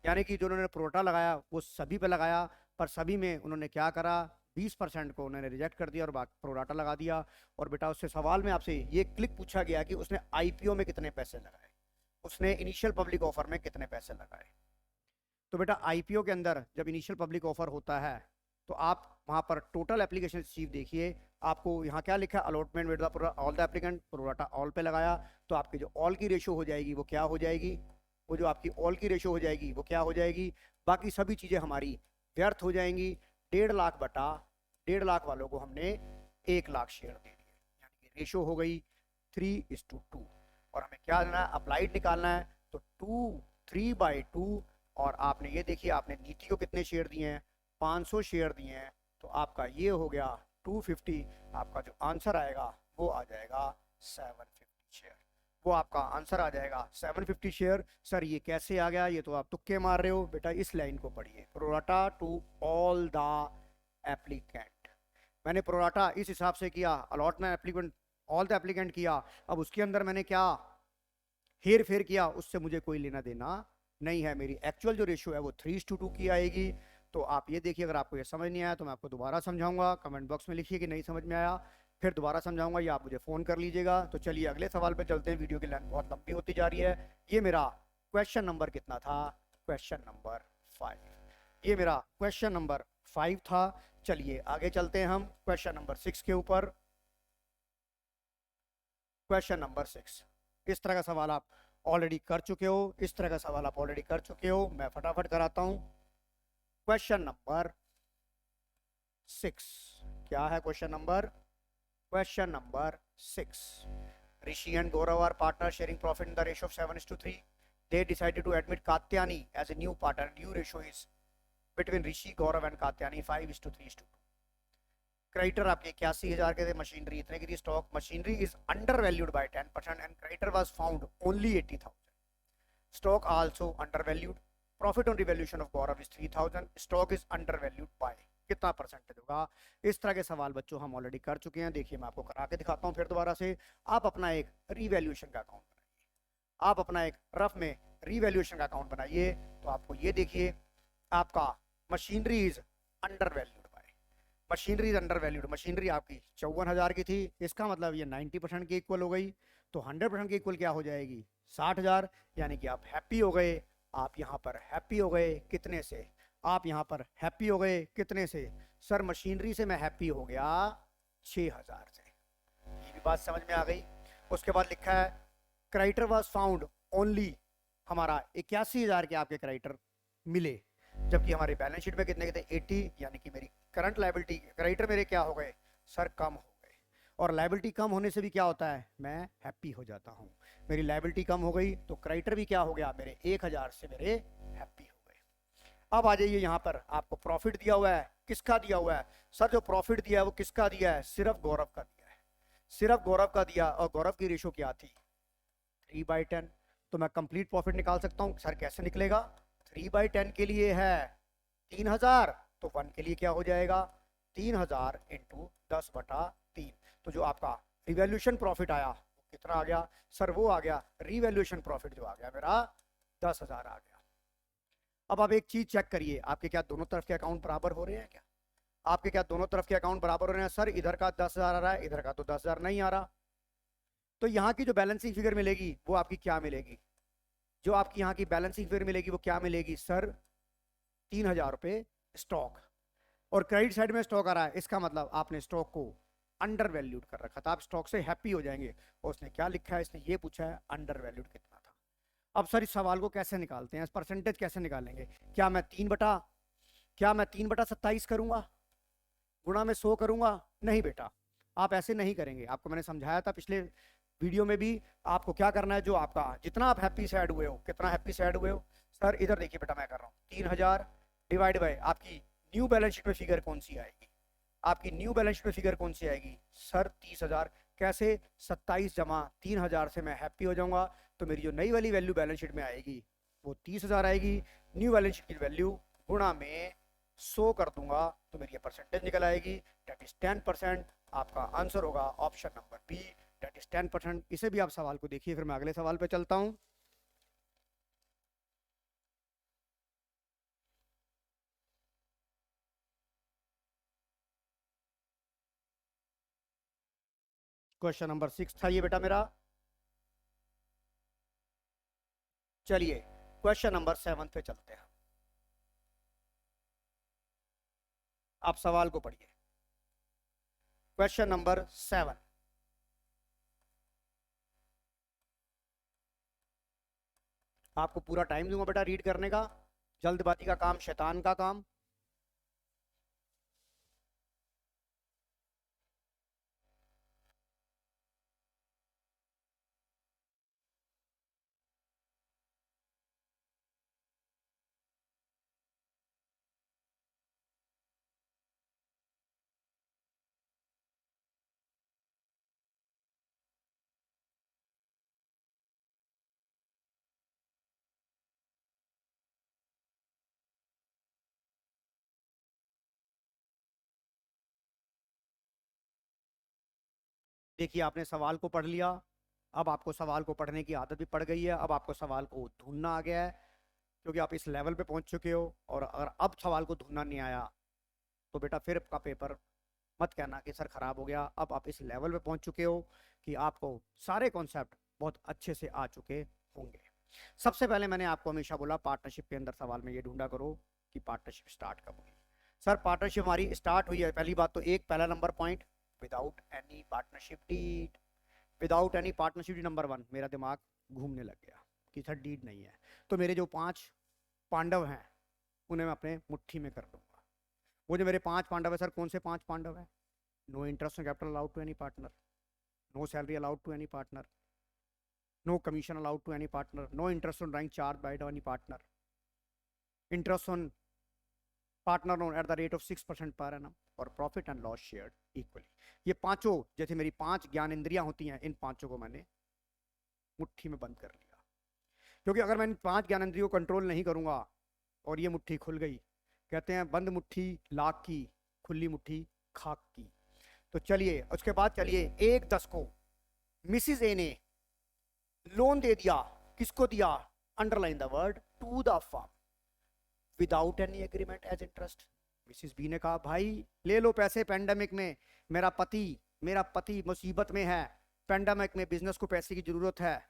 यानी कि जो उन्होंने प्रोटा लगाया वो सभी पे लगाया, पर सभी में उन्होंने क्या करा, 20% को उन्होंने रिजेक्ट कर दिया और बाकी प्रोराटा लगा दिया। और बेटा उससे सवाल में आपसे ये क्लिक पूछा गया कि उसने आईपीओ में कितने पैसे लगाए, उसने इनिशियल पब्लिक ऑफर में कितने पैसे लगाए। तो बेटा आईपीओ के अंदर जब इनिशियल पब्लिक ऑफर होता है तो आप वहां पर टोटल एप्लीकेशन रिसीव देखिए, आपको यहाँ क्या लिखा है, allotment with all the applicant, pro rata all पे लगाया, तो आपकी जो ऑल की रेशो हो जाएगी वो क्या हो जाएगी, वो जो आपकी ऑल की रेशो हो जाएगी वो क्या हो जाएगी, बाकी सभी चीज़ें हमारी व्यर्थ हो जाएंगी। 1.5 लाख बटा 1.5 लाख वालों को हमने 1 लाख शेयर दे दिए, यानी कि रेशो हो गई 3:2। और हमें क्या देना है, अप्लाइड निकालना है, तो 3/2। और आपने ये देखिए, आपने नीति को कितने शेयर दिए हैं, 500 शेयर दिए हैं, तो आपका ये हो गया 250। आपका जो आंसर आएगा वो आ जाएगा 750 शेयर, वो आपका आंसर आ जाएगा 750 शेयर। सर ये कैसे आ गया, ये तो आप तुक्के मार रहे हो। बेटा इस लाइन को पढ़िए, pro rata to all the applicant. मैंने प्रोराटा इस हिसाब से किया, allotment applicant all the applicant किया, अब उसके अंदर मैंने क्या हेर फेर किया, उससे मुझे कोई लेना देना नहीं है। मेरी एक्चुअल जो रेशियो है वो 3:2 की आएगी। तो आप ये देखिए, अगर आपको ये समझ नहीं आया तो मैं आपको दोबारा समझाऊंगा, कमेंट बॉक्स में लिखिए कि नहीं समझ में आया, फिर दोबारा समझाऊंगा, या आप मुझे फ़ोन कर लीजिएगा। तो चलिए अगले सवाल पे चलते हैं, वीडियो की लेंथ बहुत लंबी होती जा रही है। ये मेरा क्वेश्चन नंबर कितना था, क्वेश्चन नंबर 5। ये मेरा क्वेश्चन नंबर 5 था। चलिए आगे चलते हैं हम क्वेश्चन नंबर 6 के ऊपर। क्वेश्चन नंबर 6, इस तरह का सवाल आप ऑलरेडी कर चुके हो, इस तरह का सवाल आप ऑलरेडी कर चुके हो, मैं फटाफट कराता हूं। क्वेश्चन नंबर 6 क्या है, question number 6। Rishi and Gaurav are partners sharing profit in the ratio of 7:3. They decided to admit Katyani as a new partner. New ratio is between Rishi, Gaurav and Katyani 5:3:2. Creditor आपके 81,000 के थे, मशीनरी इतने की थी, stock machinery is under valued bye 10% and creditor was found only 80,000। Stock also under valued, profit on revaluation of Gaurav is 3,000, stock is under valued bye कितना परसेंटेज होगा। इस तरह के सवाल बच्चों हम ऑलरेडी कर चुके हैं। देखिए मैं आपको करा के दिखाता हूँ फिर दोबारा से। आप अपना एक रिवैल्यूएशन का अकाउंट बनाइए, आप अपना एक रफ में रिवैल्यूएशन का अकाउंट बनाइए। तो आपको ये देखिए, आपका machinery is under valued, machinery is under valued, machinery आपकी 54,000 की थी, इसका मतलब ये 90% के इक्वल हो गई। तो 100% के इक्वल क्या हो जाएगी, 60,000। यानी कि आप हैप्पी हो गए, आप यहाँ पर हैप्पी हो गए कितने से, आप यहाँ पर हैप्पी हो गए कितने से, सर मशीनरी से मैं हैप्पी हो गया 6,000 से। ये भी बात समझ में आ गई। उसके बाद लिखा है क्रेडिटर वाज फाउंड ओनली, हमारा 81,000 के आपके क्रेडिटर मिले, जबकि हमारे बैलेंस शीट में कितने के थे 80, यानी कि मेरी करंट लायबिलिटी क्रेडिटर मेरे क्या हो गए सर, कम हो गए। और लायबिलिटी कम होने से भी क्या होता है, मैं हैप्पी हो जाता हूँ। मेरी लायबिलिटी कम हो गई तो क्रेडिटर भी क्या हो गया, मेरे 1000 से मेरे हैप्पी हो गए। अब आ जाइए यहाँ पर, आपको प्रॉफिट दिया हुआ है, किसका दिया हुआ है सर? जो प्रॉफिट दिया है वो किसका दिया है? सिर्फ गौरव का दिया है, सिर्फ गौरव का दिया। और गौरव की रेशो क्या थी? 3/10। तो मैं कंप्लीट प्रॉफिट निकाल सकता हूँ। सर कैसे निकलेगा? 3/10 के लिए है 3000, तो 1 के लिए क्या हो जाएगा? 3000 इंटू 10/3। तो जो आपका रिवैल्यूएशन प्रॉफिट आया वो कितना आ गया सर? वो आ गया रिवैल्यूएशन प्रॉफिट जो आ गया मेरा 10,000 आ गया। अब आप एक चीज चेक करिए, आपके क्या दोनों तरफ के अकाउंट बराबर हो रहे हैं? क्या आपके क्या दोनों तरफ के अकाउंट बराबर हो रहे हैं? सर इधर का 10,000 आ रहा है, इधर का तो 10,000 नहीं आ रहा। तो यहाँ की जो बैलेंसिंग फिगर मिलेगी वो आपकी क्या मिलेगी? जो आपकी यहाँ की बैलेंसिंग फिगर मिलेगी वो क्या मिलेगी सर? 3,000 रुपए स्टॉक, और क्रेडिट साइड में स्टॉक आ रहा है, इसका मतलब आपने स्टॉक को अंडर वैल्यूड कर रखा था। आप स्टॉक से हैप्पी हो जाएंगे। और उसने क्या लिखा है? इसने ये पूछा है अंडर वैल्यूड कितना था। अब सर इस सवाल को कैसे निकालते हैं, इस परसेंटेज कैसे निकालेंगे? क्या मैं 3/27 करूंगा, गुणा में 100 करूंगा? नहीं बेटा, आप ऐसे नहीं करेंगे। आपको मैंने समझाया था पिछले वीडियो में भी, आपको क्या करना है, जो आपका जितना आप हैप्पी से ऐड हुए हो, कितना हैप्पी से ऐड हुए हो सर, इधर देखिए बेटा मैं कर रहा हूँ 3000 डिवाइड बाय आपकी न्यू बैलेंस शीट में फिगर कौन सी आएगी? आपकी न्यू बैलेंस शीट में फिगर कौन सी आएगी सर? 30,000। कैसे? 27 जमा 3,000 से मैं हैप्पी हो जाऊंगा, तो मेरी जो नई वाली वैल्यू बैलेंस शीट में आएगी वो 30,000 आएगी। न्यू बैलेंस शीट की वैल्यू गुणा में 100 कर दूंगा तो मेरी ये परसेंटेज निकल आएगी, दैट इज 10%। आपका आंसर होगा option number B, that is 10%। इसे भी आप सवाल को देखिए, फिर मैं अगले सवाल पे चलता हूं। क्वेश्चन नंबर 6 था ये बेटा मेरा। चलिए क्वेश्चन नंबर 7 पे चलते हैं। आप सवाल को पढ़िए, क्वेश्चन नंबर 7। आपको पूरा टाइम दूंगा बेटा रीड करने का, जल्दबाजी का काम शैतान का काम। देखिए आपने सवाल को पढ़ लिया, अब आपको सवाल को पढ़ने की आदत भी पड़ गई है, अब आपको सवाल को ढूंढना आ गया है, क्योंकि आप इस लेवल पे पहुंच चुके हो। और अगर अब सवाल को ढूंढना नहीं आया तो बेटा फिर आपका पेपर मत कहना कि सर खराब हो गया। अब आप इस लेवल पे पहुंच चुके हो कि आपको सारे कॉन्सेप्ट बहुत अच्छे से आ चुके होंगे। सबसे पहले मैंने आपको हमेशा बोला पार्टनरशिप के अंदर सवाल में ये ढूंढा करो कि पार्टनरशिप स्टार्ट कब हुई। सर पार्टनरशिप हमारी स्टार्ट हुई है, पहली बात तो एक पहला number point, without any partnership deed. Without any partnership deed number 1, मेरा दिमाग घूमने लग गया कि सर डीड नहीं है, तो मेरे जो 5 पांडव हैं उन्हें मैं अपने मुट्ठी में कर लूंगा। वो जो मेरे 5 पांडव है सर, कौन से 5 पांडव है? No interest on capital allowed to any partner, no salary allowed to any partner, no commission allowed to any partner, no interest on drawing charge by any partner, interest on partner loan at the rate of 6% per annum, और profit and loss shared equally. ये पांचों जैसे मेरी 5 ज्ञान इंद्रियां होती हैं, इन पांचों को मैंने मुट्ठी में बंद कर लिया। क्योंकि अगर मैं इन 5 ज्ञान इंद्रियों को कंट्रोल नहीं करूंगा और ये मुट्ठी खुल गई, कहते हैं बंद मुट्ठी लाख की, खुली मुट्ठी खाक की। तो चलिए उसके बाद चलिए 1/10 को मिसिज ए ने लोन दे दिया, किसको दिया? Underline the word, to the firm, without any agreement as interest. Mrs B ने कहा भाई ले लो पैसे, पेंडेमिक में मेरा पति मुसीबत में है, पेंडेमिक में बिजनेस को पैसे की जरूरत है,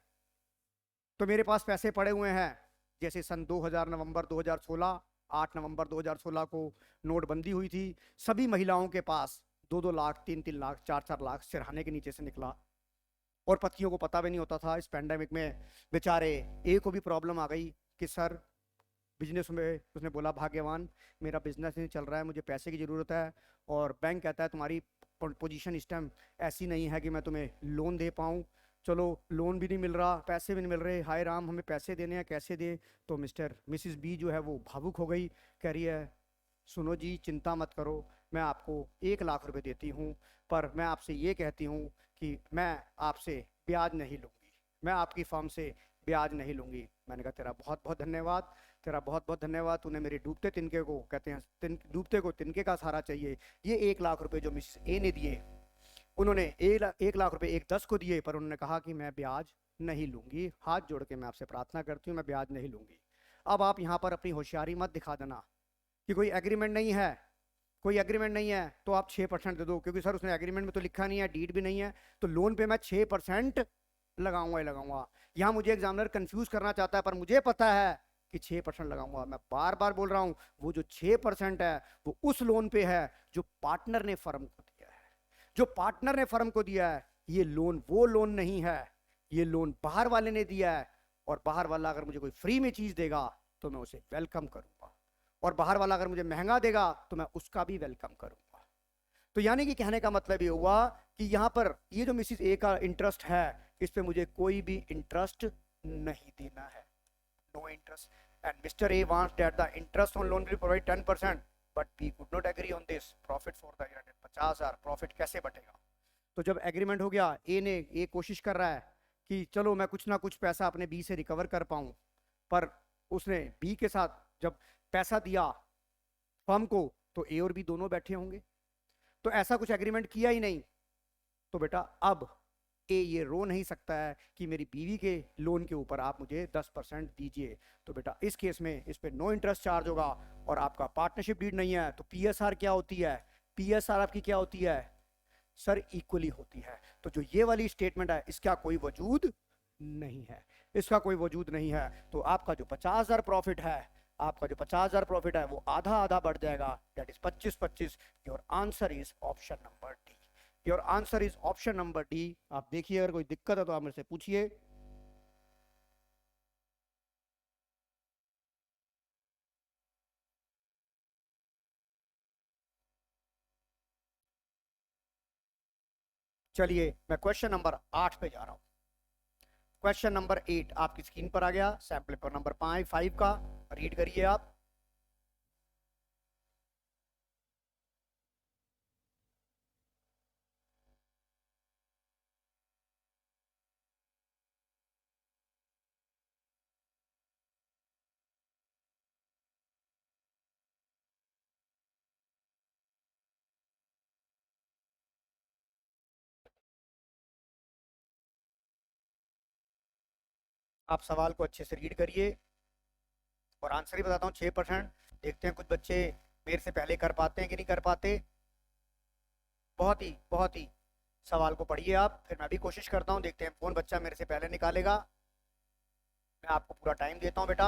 तो मेरे पास पैसे पड़े हुए हैं। जैसे सन 2000 नवंबर 2016, 8 नवंबर 2016 को नोटबंदी हुई थी, सभी महिलाओं के पास 2-2 लाख, 3-3 लाख, 4-4 लाख सिरहाने के नीचे से निकला, और पतियों को पता भी नहीं होता था। इस पैंडेमिक में बेचारे ए को भी प्रॉब्लम आ गई कि सर बिजनेस में, उसने बोला भाग्यवान मेरा बिजनेस नहीं चल रहा है, मुझे पैसे की ज़रूरत है, और बैंक कहता है तुम्हारी पोजीशन इस टाइम ऐसी नहीं है कि मैं तुम्हें लोन दे पाऊँ। चलो लोन भी नहीं मिल रहा, पैसे भी नहीं मिल रहे, हाय राम हमें पैसे देने हैं, कैसे दे। तो मिसिस बी जो है वो भावुक हो गई, कह रही है सुनो जी चिंता मत करो, मैं आपको 1 लाख रुपए देती हूँ, पर मैं आपसे ये कहती हूँ कि मैं आपसे ब्याज नहीं लूँगी, मैं आपकी फर्म से ब्याज नहीं लूँगी। मैंने कहा तेरा बहुत बहुत धन्यवाद, तेरा बहुत बहुत धन्यवाद, तूने मेरे डूबते तिनके को, कहते हैं डूबते को तिनके का सहारा चाहिए। ये 1 लाख रुपए जो मिसेस ए ने दिए, उन्होंने 1 लाख रुपए 1/10 को दिए, पर उन्होंने कहा कि मैं ब्याज नहीं लूंगी, हाथ जोड़ के मैं आपसे प्रार्थना करती हूँ मैं ब्याज नहीं लूंगी। अब आप यहाँ पर अपनी होशियारी मत दिखा देना कि कोई एग्रीमेंट नहीं है, कोई एग्रीमेंट नहीं है तो आप 6% दे दो, क्योंकि सर उसने एग्रीमेंट में तो लिखा नहीं है, डीड भी नहीं है, तो लोन पे मैं 6% लगाऊंगा ही लगाऊंगा। यहाँ मुझे एग्जामिनर कंफ्यूज करना चाहता है, पर मुझे पता है कि 6% लगाऊंगा। मैं बार बार बोल रहा हूँ वो जो 6% है वो उस लोन पे है जो पार्टनर ने फर्म को दिया है, जो पार्टनर ने फर्म को दिया है। ये लोन वो लोन नहीं है, ये लोन बाहर वाले ने दिया है, और बाहर वाला अगर मुझे कोई फ्री में चीज देगा तो मैं उसे वेलकम करूंगा, और बाहर वाला अगर मुझे महंगा देगा तो मैं उसका भी वेलकम करूंगा। तो यानी कि कहने का मतलब ये हुआ कि यहां पर ये जो मिसिस ए का इंटरेस्ट है, इस पे मुझे कोई भी इंटरेस्ट नहीं देना है, no interest. And Mister A wants that the interest on loan will provide 10%, but we could not agree on this. Profit for the year 50,000, profit कैसे बटेगा। तो जब एग्रीमेंट हो गया, ए कोशिश कर रहा है कि चलो मैं कुछ ना कुछ पैसा अपने बी से रिकवर कर पाऊं, पर उसने बी के साथ जब पैसा दिया फर्म को तो ए और बी दोनों बैठे होंगे, तो ऐसा कुछ एग्रीमेंट किया ही नहीं। तो बेटा अब ए ये रो नहीं सकता है कि मेरी बीवी के लोन के ऊपर आप मुझे 10% दीजिए। तो बेटा इस केस में इस पे नो इंटरेस्ट चार्ज होगा, और आपका पार्टनरशिप डीड नहीं है तो पीएसआर क्या होती है, पीएसआर आपकी क्या होती है सर, इक्वली होती है। तो जो ये वाली स्टेटमेंट है इसका कोई वजूद नहीं है, इसका कोई वजूद नहीं है। तो आपका जो 50,000 प्रॉफिट है, आपका जो 50,000 प्रॉफिट है वो आधा आधा बढ़ जाएगा, that is 25-25। Your answer is option number D, your answer is option number D. आप देखिए अगर कोई दिक्कत है तो आप मेरे से पूछिए। चलिए मैं क्वेश्चन नंबर 8 पे जा रहा हूं। क्वेश्चन नंबर 8 आपकी स्क्रीन पर आ गया, सैंपल पेपर नंबर 5 का, रीड करिए आप। आप सवाल को अच्छे से रीड करिए और आंसर ही बताता हूँ। 6%, देखते हैं कुछ बच्चे मेरे से पहले कर पाते हैं कि नहीं कर पाते। बहुत ही सवाल को पढ़िए आप, फिर मैं भी कोशिश करता हूँ, देखते हैं कौन बच्चा मेरे से पहले निकालेगा। मैं आपको पूरा टाइम देता हूँ बेटा,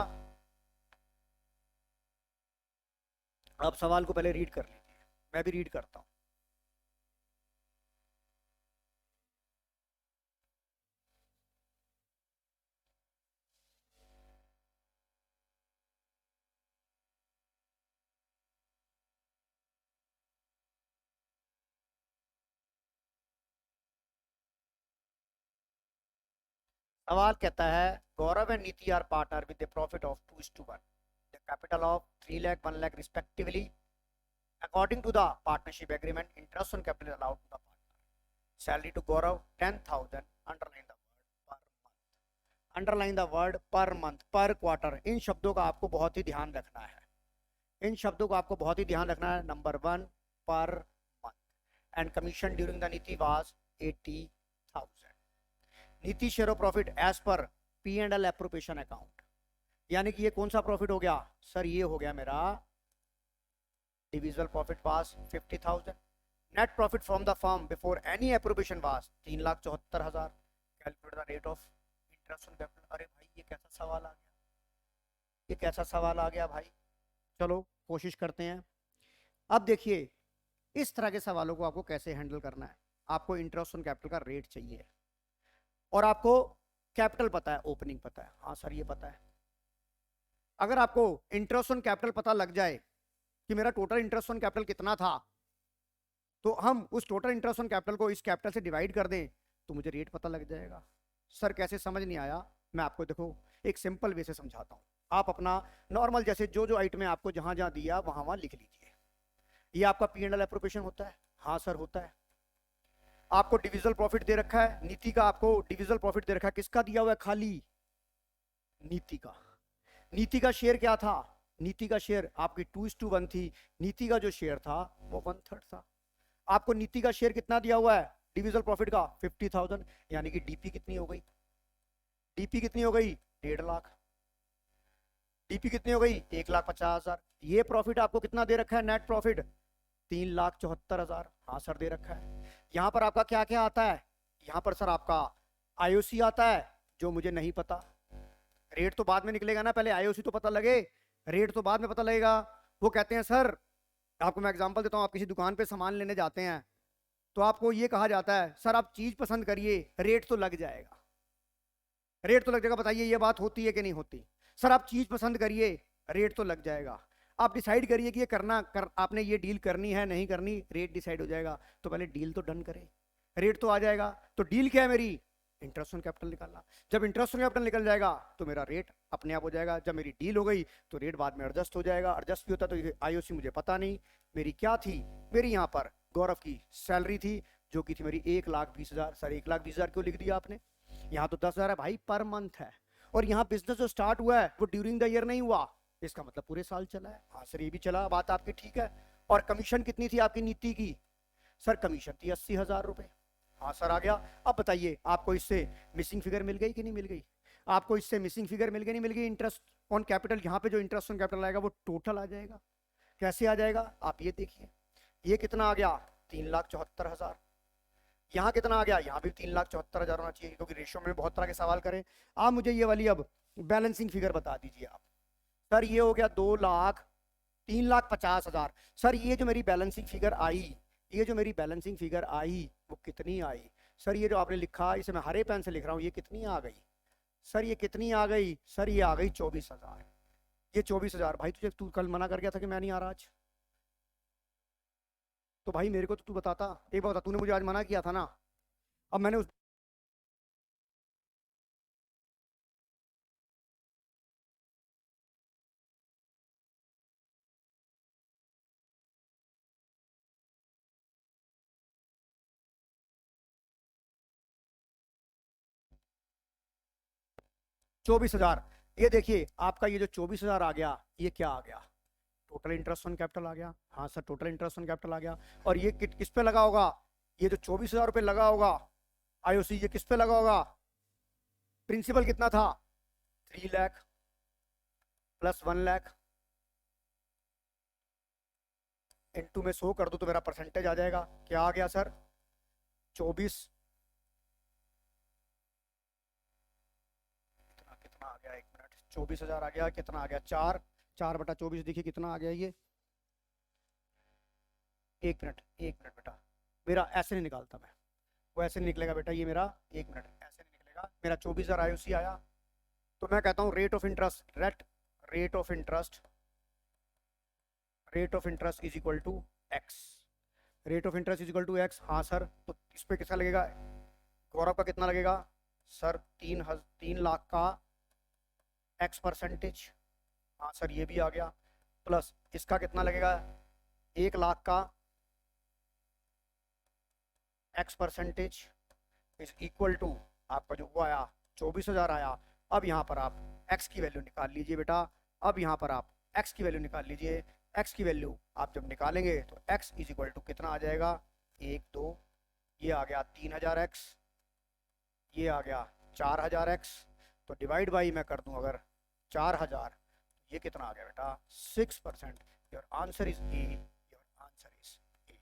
आप सवाल को पहले रीड कर लीजिए, मैं भी रीड करता हूँ। सवाल कहता है Gaurav and Niti are partner with the profit of 2:1, the capital of 3 lakh 1 lakh respectively. According to the partnership agreement, interest on capital allowed to the partner. Salary to Gaurav 10,000, underline the word per month, underline the word per month, per quarter. इन शब्दों का आपको बहुत ही ध्यान रखना है, इन शब्दों को आपको बहुत ही ध्यान रखना है। Number 1 per month, and commission during the Niti was 80,000। Niti share of profit as per P and L appropriation account, यानी कि ये कौन सा प्रॉफिट हो गया सर, ये हो गया मेरा divisible profit was 50,000। Net profit from the firm before any appropriation was 3,74,000। Calculate the rate of interest on capital. अरे भाई ये कैसा सवाल आ गया, ये कैसा सवाल आ गया भाई। चलो कोशिश करते हैं। अब देखिए इस तरह के सवालों को आपको कैसे हैंडल करना है। आपको इंटरेस्ट ऑन कैपिटल का रेट चाहिए, और आपको कैपिटल पता है, ओपनिंग पता है, हाँ सर ये पता है। अगर आपको इंटरेस्ट ऑन कैपिटल पता लग जाए कि मेरा टोटल इंटरेस्ट ऑन कैपिटल कितना था, तो हम उस टोटल इंटरेस्ट ऑन कैपिटल को इस कैपिटल से डिवाइड कर दें तो मुझे रेट पता लग जाएगा। सर कैसे, समझ नहीं आया? मैं आपको देखो एक सिंपल वे से समझाता हूँ। आप अपना नॉर्मल जैसे जो जो आइटम है आपको जहां जहां दिया वहां वहां लिख लीजिए। ये आपका P&L एप्रोप्रिएशन होता है? हाँ सर होता है। आपको डिविजल प्रॉफिट दे रखा है, नीति का आपको डिविजल प्रॉफिट दे रखा है, किसका दिया हुआ है? खाली नीति का। नीति का शेयर क्या था? नीति का शेयर आपकी 2:1 थी। नीति का जो शेयर था वो 1/3 था। आपको नीति का शेयर कितना दिया हुआ है डिविजल प्रॉफिट का? 50,000। यानी कि डीपी कितनी हो गई? डीपी कितनी हो गई? 1.5 लाख। डीपी कितनी हो गई? 1,50,000। ये प्रॉफिट आपको कितना दे रखा है नेट प्रॉफिट? 3,74,000। हाँ सर दे रखा है। यहां पर आपका क्या क्या आता है? यहां पर सर आपका आईओसी आता है जो मुझे नहीं पता। रेट तो बाद में निकलेगा ना, पहले आईओसी तो पता लगे, रेट तो बाद में पता लगेगा। वो कहते हैं सर, आपको मैं एग्जांपल देता हूं, आप किसी दुकान पे सामान लेने जाते हैं तो आपको ये कहा जाता है सर आप चीज पसंद करिए, रेट तो लग जाएगा। रेट तो लग जाएगा, बताइए ये बात होती है कि नहीं होती? सर आप चीज पसंद करिए, रेट तो लग जाएगा। आप डिसाइड करिए कि ये आपने ये डील करनी है नहीं करनी, रेट डिसाइड हो जाएगा। तो पहले डील तो डन करें, रेट तो आ जाएगा। तो डील क्या है मेरी? इंटरेस्ट ऑन कैपिटल निकालना। जब इंटरेस्ट ऑन कैपिटल निकल जाएगा तो मेरा रेट अपने आप हो जाएगा। जब मेरी डील हो गई तो रेट बाद में एडजस्ट हो जाएगा। एडजस्ट भी होता तो आईओसी मुझे पता नहीं। मेरी क्या थी? मेरी यहाँ पर गौरव की सैलरी थी जो कि थी मेरी 1,20,000। सर 1,20,000 क्यों लिख दिया आपने? यहाँ तो 10,000 है भाई, पर मंथ है। और यहाँ बिजनेस जो स्टार्ट हुआ है वो ड्यूरिंग द ईयर नहीं हुआ, इसका मतलब पूरे साल चला है। हाँ सर ये भी चला, बात आपकी ठीक है। और कमीशन कितनी थी आपकी नीति की? सर कमीशन थी 80,000 रुपए। हाँ सर आ गया। अब बताइए आपको इससे मिसिंग फिगर मिल गई कि नहीं मिल गई? आपको इससे मिसिंग फिगर मिल गई नहीं मिल गई? इंटरेस्ट ऑन कैपिटल, यहाँ पे जो इंटरेस्ट ऑन कैपिटल आएगा वो टोटल आ जाएगा। कैसे आ जाएगा आप ये देखिए। ये कितना आ गया? 3,74,000। यहाँ कितना आ गया? यहाँ भी 3,74,000 होना चाहिए, क्योंकि रेशियो में बहुत तरह के सवाल करें। आप मुझे ये वाली अब बैलेंसिंग फिगर बता दीजिए आप। सर ये हो गया 3,50,000। सर ये जो मेरी बैलेंसिंग फिगर आई, ये जो मेरी बैलेंसिंग फिगर आई वो कितनी आई? सर ये जो आपने लिखा, इसे मैं हरे पेन से लिख रहा हूँ, ये कितनी आ गई? सर ये कितनी आ गई? सर ये आ गई 24,000। ये 24,000। भाई तुझे, तू कल मना कर गया था कि मैं नहीं आ रहा आज, तो भाई मेरे को तो तू बताता। एक बात बता, तूने मुझे आज मना किया था ना? अब मैंने उस 24,000, ये देखिए आपका ये जो 24,000 आ गया, ये क्या आ गया? टोटल इंटरेस्ट ऑन कैपिटल आ गया। हाँ sir total interest on capital आ गया। और ये किस पे लगा होगा? ये जो 24,000 रुपये लगा होगा आईओसी, ये किस पे लगा होगा? प्रिंसिपल कितना था? 3 लाख प्लस 1 लाख इंटू में 100 कर दो तो मेरा परसेंटेज आ जाएगा। क्या आ गया सर? 24। कितना कितना आ गया? 1 मिनट। 24,000 आ गया, कितना आ गया? 4/24। देखिए कितना आ गया ये। 1 मिनट 1 मिनट बेटा, मेरा ऐसे नहीं निकालता मैं, वो ऐसे नहीं निकलेगा बेटा, ये मेरा 1 मिनट ऐसे नहीं निकलेगा। मेरा 24,000 आईओसी आया। तो मैं कहता हूँ rate of interest, rate of interest, rate of interest is equal to X. Rate of interest is equal to X. हाँ सर, तो इस पे किसका लगेगा? गौरव का कितना लगेगा? सर 3 लाख का एक्स परसेंटेज। हाँ सर ये भी आ गया। प्लस इसका कितना लगेगा? 1 लाख का X percentage is equal to आपका जो वो आया 24,000 आया। अब यहाँ पर आप x की वैल्यू निकाल लीजिए बेटा। अब यहाँ पर आप x की वैल्यू निकाल लीजिए। x की वैल्यू आप जब निकालेंगे तो x इज इक्वल टू कितना आ जाएगा? 1 2, ये आ गया 3,000x, ये आ गया 4,000x। तो डिवाइड बाई मैं कर दूं अगर 4,000, ये कितना आ गया बेटा? 6%। Your answer is A, your answer is A.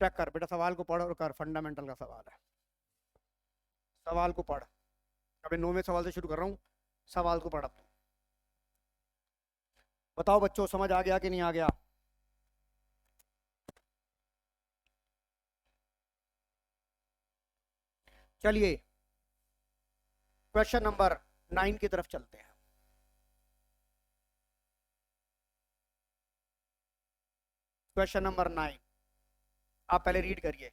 Check कर बेटा, सवाल को पढ़ और कर, फंडामेंटल का सवाल है। सवाल को पढ़। अभी 9वें सवाल से शुरू कर रहा हूँ, सवाल को पढ़। अब तो बताओ बच्चों, समझ आ गया कि नहीं आ गया? चलिए क्वेश्चन नंबर 9 की तरफ चलते हैं। क्वेश्चन नंबर 9, आप पहले रीड करिए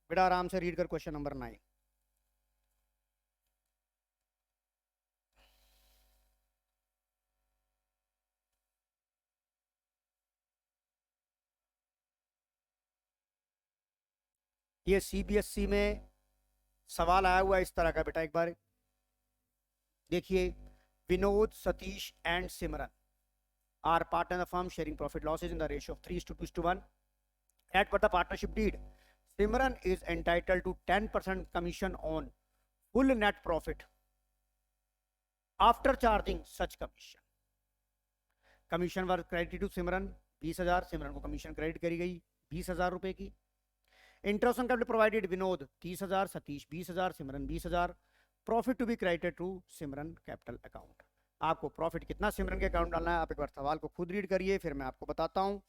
बेटा, आराम से रीड कर क्वेश्चन नंबर 9। ये सीबीएसई में सवाल आया हुआ है इस तरह का बेटा, एक बार देखिए। Vinod, Satish and Simran are partner the firm sharing profit losses in the ratio of 3:2:1 at per the partnership deed. Simran is entitled to 10% commission on full net profit after charging such commission. Commission were credit to Simran 20,000, Simran को कमीशन क्रेडिट करी गई 20,000 रुपए की। Interest on capital provided Vinod 30,000, Satish 20,000, Simran 20,000। Profit to be credited to Simran capital account. आपको प्रॉफिट कितना सिमरन के अकाउंट डालना है, आप एक बार सवाल को खुद रीड करिए, फिर मैं आपको बताता हूं।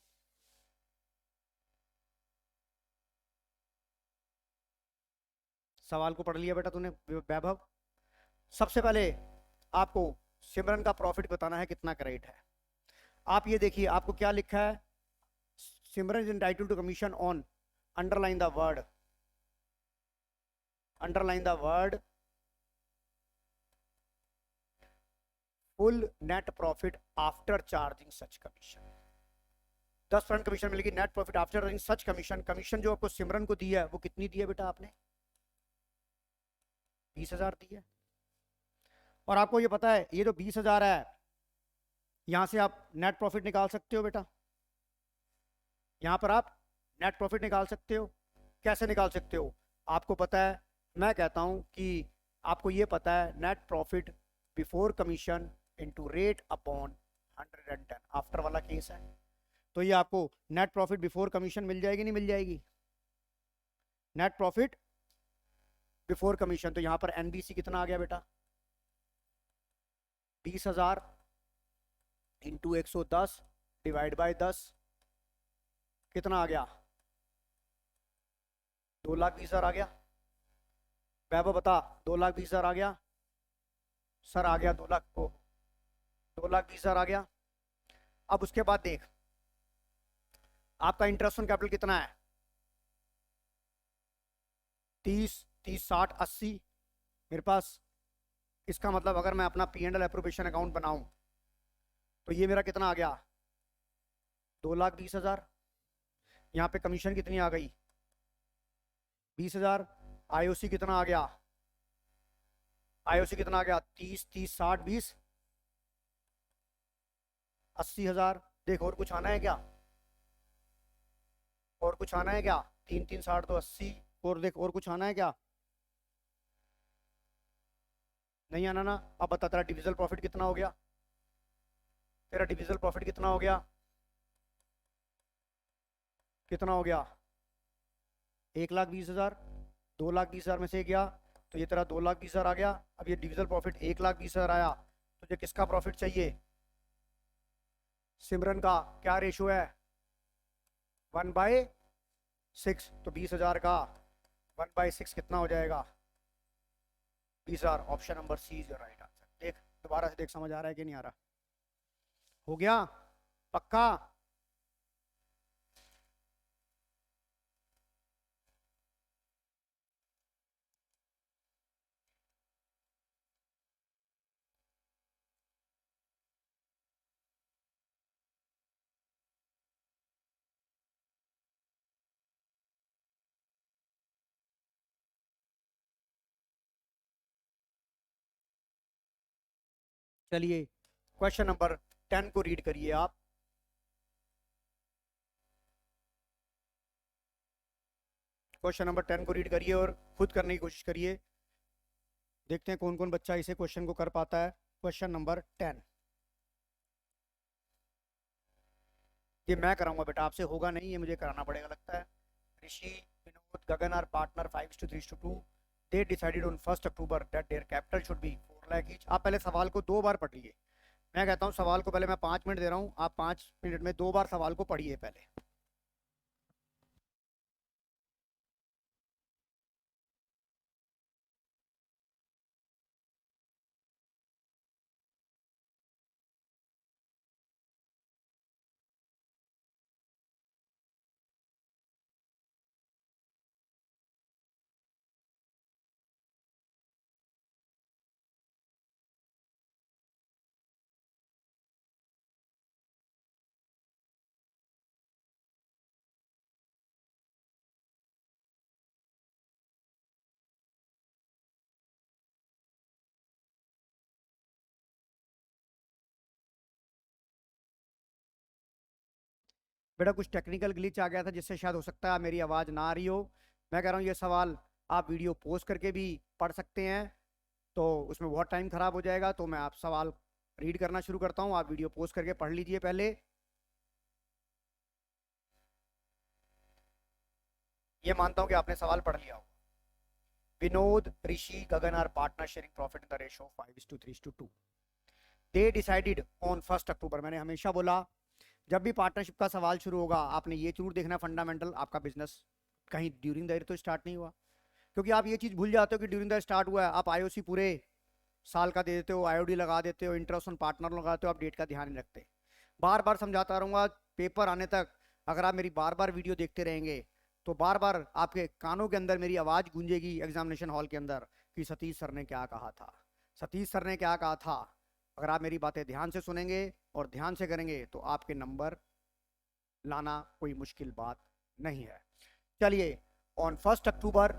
सवाल को पढ़ लिया बेटा तूने वैभव? सबसे पहले आपको सिमरन का प्रॉफिट बताना है कितना क्रेडिट है। आप ये देखिए, आपको क्या लिखा है, Simran is entitled to commission on, underline the word, underline the word full net profit after charging such commission. 10% commission मिलेगी net profit after charging such commission. Commission जो आपको सिमरन को दी है वो कितनी दी है बेटा आपने? 20,000 दी है। और आपको ये पता है ये जो 20,000 है, यहां से आप नेट प्रॉफिट निकाल सकते हो बेटा। यहां पर आप नेट प्रॉफिट निकाल सकते हो। कैसे निकाल सकते हो? आपको पता है, मैं कहता हूं कि आपको ये पता है net profit before commission into rate upon 110 after वाला केस है। तो ये आपको नेट प्रॉफिट बिफोर कमीशन मिल जाएगी, नहीं मिल जाएगी? नेट प्रॉफिट बिफोर कमीशन, तो यहां पर एनबीसी कितना आ गया बेटा? 20,000 इंटू 110 डिवाइड बाय 10 कितना आ गया? 2,20,000 आ गया। वैभव बता, 2,20,000 आ गया? सर आ गया 2 लाख को, 2,20,000 आ गया। अब उसके बाद देख, आपका इंटरेस्ट ऑन कैपिटल कितना है? 30, 30, 60, 80 मेरे पास। इसका मतलब अगर मैं अपना P and L appropriation account बनाऊं तो ये मेरा कितना आ गया? 2,20,000। यहाँ पे कमीशन कितनी आ गई? 20,000। आईओसी कितना आ गया? आईओसी कितना आ गया? 30, 30, 60, 20, 80,000। देख और कुछ आना है क्या? और कुछ आना है क्या? 3, 3, 60 तो 80। और देख और कुछ आना है क्या? नहीं आना ना। अब बता तेरा डिविजल प्रॉफिट कितना हो गया? तेरा डिविजल प्रॉफिट कितना हो गया? कितना हो गया? 1,20,000। 2,20,000 में से गया तो ये तेरा 2,20,000 आ गया। अब ये डिविजल प्रॉफिट 1,20,000 आया, तुझे किसका प्रॉफिट चाहिए? सिमरन का क्या रेशो है? 1/6। तो 20,000 का 1/6 कितना हो जाएगा? 20,000। Option number C is your right answer. देख दोबारा से देख, समझ आ रहा है कि नहीं आ रहा? हो गया पक्का? चलिए क्वेश्चन नंबर 10 को रीड करिए आप। क्वेश्चन नंबर 10 को रीड करिए और खुद करने की कोशिश करिए। देखते हैं कौन कौन बच्चा इसे क्वेश्चन को कर पाता है। क्वेश्चन नंबर 10, ये मैं कराऊंगा बेटा, आपसे होगा नहीं, ये मुझे कराना पड़ेगा लगता है। Rishi, Vinod, Gagan are partner 5:3:2। They decided on 1 October that their capital should be 4 lakh each. आप पहले सवाल को 2 बार पढ़िए। मैं कहता हूँ सवाल को पहले मैं 5 मिनट दे रहा हूँ, आप 5 मिनट में 2 बार सवाल को पढ़िए पहले। बेटा कुछ टेक्निकल ग्लिच आ गया था जिससे शायद हो सकता है मेरी आवाज़ ना आ रही हो। मैं कह रहा हूँ ये सवाल आप वीडियो पोस्ट करके भी पढ़ सकते हैं, तो उसमें बहुत टाइम खराब हो जाएगा। तो मैं आप सवाल रीड करना शुरू करता हूँ, आप वीडियो पोस्ट करके पढ़ लीजिए पहले। ये मानता हूँ कि आपने सवाल पढ़ लिया हो। Vinod, Rishi, Gagan are partner sharing profit in the ratio 5:3:2। They decided on 1 October. मैंने हमेशा बोला जब भी पार्टनरशिप का सवाल शुरू होगा आपने ये जरूर देखना फंडामेंटल, आपका बिजनेस कहीं ड्यूरिंग द ईयर तो स्टार्ट नहीं हुआ। क्योंकि आप ये चीज भूल जाते हो कि ड्यूरिंग द स्टार्ट हुआ है, आप आईओसी पूरे साल का दे देते हो, आईओडी लगा देते हो, इंटरेस्ट ऑन पार्टनर लगाते हो, आप डेट का ध्यान नहीं रखते। बार बार समझाता रहूंगा पेपर आने तक, अगर आप मेरी बार बार वीडियो देखते रहेंगे तो बार बार आपके कानों के अंदर मेरी आवाज गूंजेगी एग्जामिनेशन हॉल के अंदर कि सतीश सर ने क्या कहा था, सतीश सर ने क्या कहा था। अगर आप मेरी बातें ध्यान से सुनेंगे और ध्यान से करेंगे तो आपके नंबर लाना कोई मुश्किल बात नहीं है। चलिए, on 1 October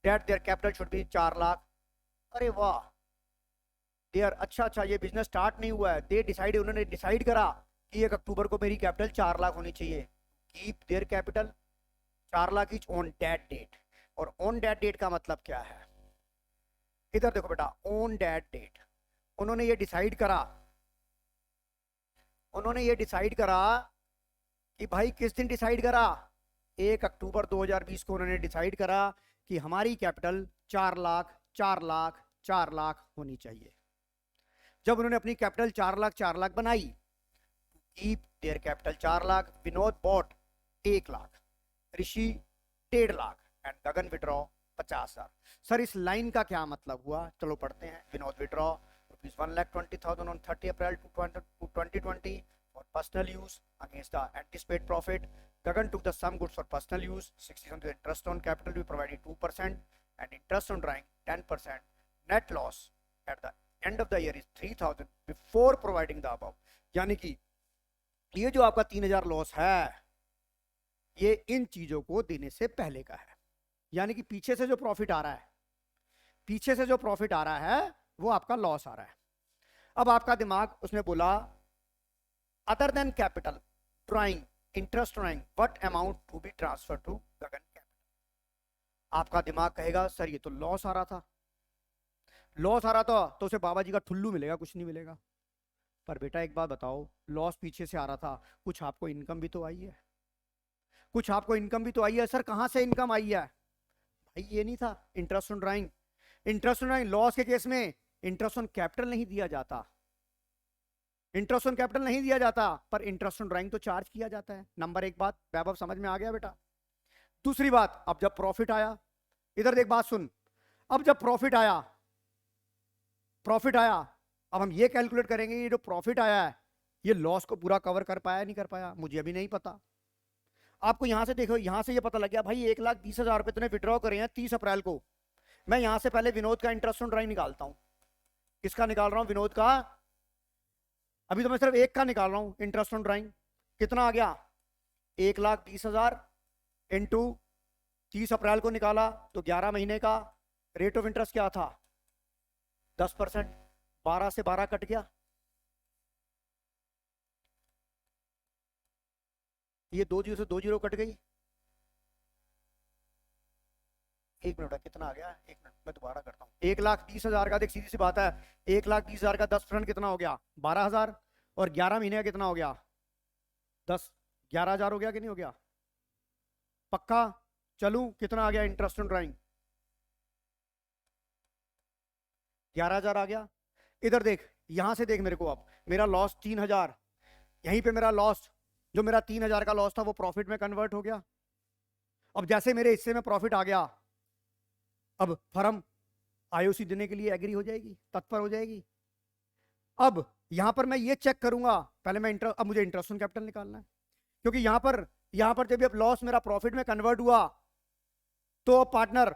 date their capital should be 4 lakh. अरे वाह, देयर, अच्छा, ये बिजनेस स्टार्ट नहीं हुआ है। दे डिसाइड, उन्होंने डिसाइड करा कि 1 अक्टूबर को मेरी कैपिटल 4 लाख होनी चाहिए। Keep their capital 4 lakh each on date date. और ऑन डेट डेट का मतलब क्या है, इधर देखो बेटा, ऑन डेट डेट उन्होंने ये डिसाइड करा, उन्होंने ये डिसाइड करा कि भाई किस दिन डिसाइड करा, 1 अक्टूबर 2020 को उन्होंने डिसाइड करा कि हमारी कैपिटल 4 लाख 4 लाख 4 लाख होनी चाहिए। जब उन्होंने अपनी कैपिटल 4 लाख बनाई, keep their capital 4 lakh, Vinod bought 1 lakh, Rishi 1.5 lakh and Gagan withdraw 50,000। Sir इस लाइन का क्या मतलब हुआ, चलो पढ़ते हैं। Vinod withdraw ₹1,20,000 on 30 April 2020 for personal use against the anticipated profit. Gagan took the sum goods for personal use, 60% interest on capital to be provided 2% and interest on drawing 10%. Net loss at the end of the year is 3,000 before providing the above. यानी कि ये जो आपका 3,000 लॉस है ये इन चीजों को देने से पहले का है, यानी कि पीछे से जो प्रॉफिट आ रहा है, पीछे से जो प्रॉफिट आ रहा है वो आपका लॉस आ रहा है। अब आपका दिमाग उसने बोला other than capital drawing interest drawing what amount to be transfer to Gagan capital. आपका दिमाग कहेगा सर ये तो लॉस आ रहा था, लॉस आ रहा था तो उसे बाबा जी का ठुल्लू मिलेगा, कुछ नहीं मिलेगा। पर बेटा एक बात बताओ, लॉस पीछे से आ रहा था, कुछ आपको इनकम भी तो आई है, कुछ आपको इनकम भी तो आई है। सर कहां से इनकम आई है, भाई ये नहीं था interest on drawing. Interest on drawing loss के केस में इंटरेस्ट ऑन कैपिटल नहीं दिया जाता, इंटरेस्ट ऑन कैपिटल नहीं दिया जाता, पर इंटरेस्ट ऑन ड्राइंग तो चार्ज किया जाता है। नंबर एक बात वैभव समझ में आ गया बेटा। दूसरी बात, अब जब प्रॉफिट आया, इधर देख बात सुन, अब जब प्रॉफिट आया, प्रॉफिट आया, अब हम ये कैलकुलेट करेंगे ये जो प्रॉफिट आया है ये लॉस को पूरा कवर कर पाया नहीं कर पाया, मुझे अभी नहीं पता। आपको यहां से देखो, यहां से ये पता लग गया भाई 1,20,000 रुपए तूने विड्रॉ करे हैं 30 अप्रैल को। मैं यहां से पहले विनोद का इंटरेस्ट ऑन ड्राइंग निकालता हूं। किसका निकाल रहा हूं, विनोद का। अभी तो मैं सिर्फ एक का निकाल रहा हूं इंटरेस्ट ऑन ड्राइंग। कितना आ गया, 1,20,000 इंटू 30 अप्रैल को निकाला तो 11 महीने का रेट ऑफ इंटरेस्ट क्या था, 10%। 12 से 12 कट गया, ये 2 जीरो से 2 जीरो कट गई। एक मिनट, कितना आ गया, एक मिनट मैं दोबारा करता हूँ। 1,20,000 का, देख सीधी सी बात है, 1,20,000 का 10% कितना हो गया, 12,000, और 11 महीने का कितना हो गया, 11,000 हो गया कि नहीं हो गया, पक्का। चलूं, कितना आ गया इंटरेस्ट ऑन ड्राइंग, 11,000 आ गया। इधर देख, यहां से देख मेरे को, अब मेरा लॉस 3,000, यहीं पे मेरा लॉस, जो मेरा 3,000 का लॉस था वो प्रॉफिट में कन्वर्ट हो गया। अब जैसे मेरे हिस्से में प्रॉफिट आ गया, अब फर्म आईओसी देने के लिए एग्री हो जाएगी, तत्पर हो जाएगी। अब यहां पर मैं ये चेक करूंगा, पहले मैं अब मुझे इंटरेस्ट ऑन कैपिटल निकालना है, क्योंकि यहां पर जब अब लॉस मेरा प्रॉफिट में कन्वर्ट हुआ तो अब पार्टनर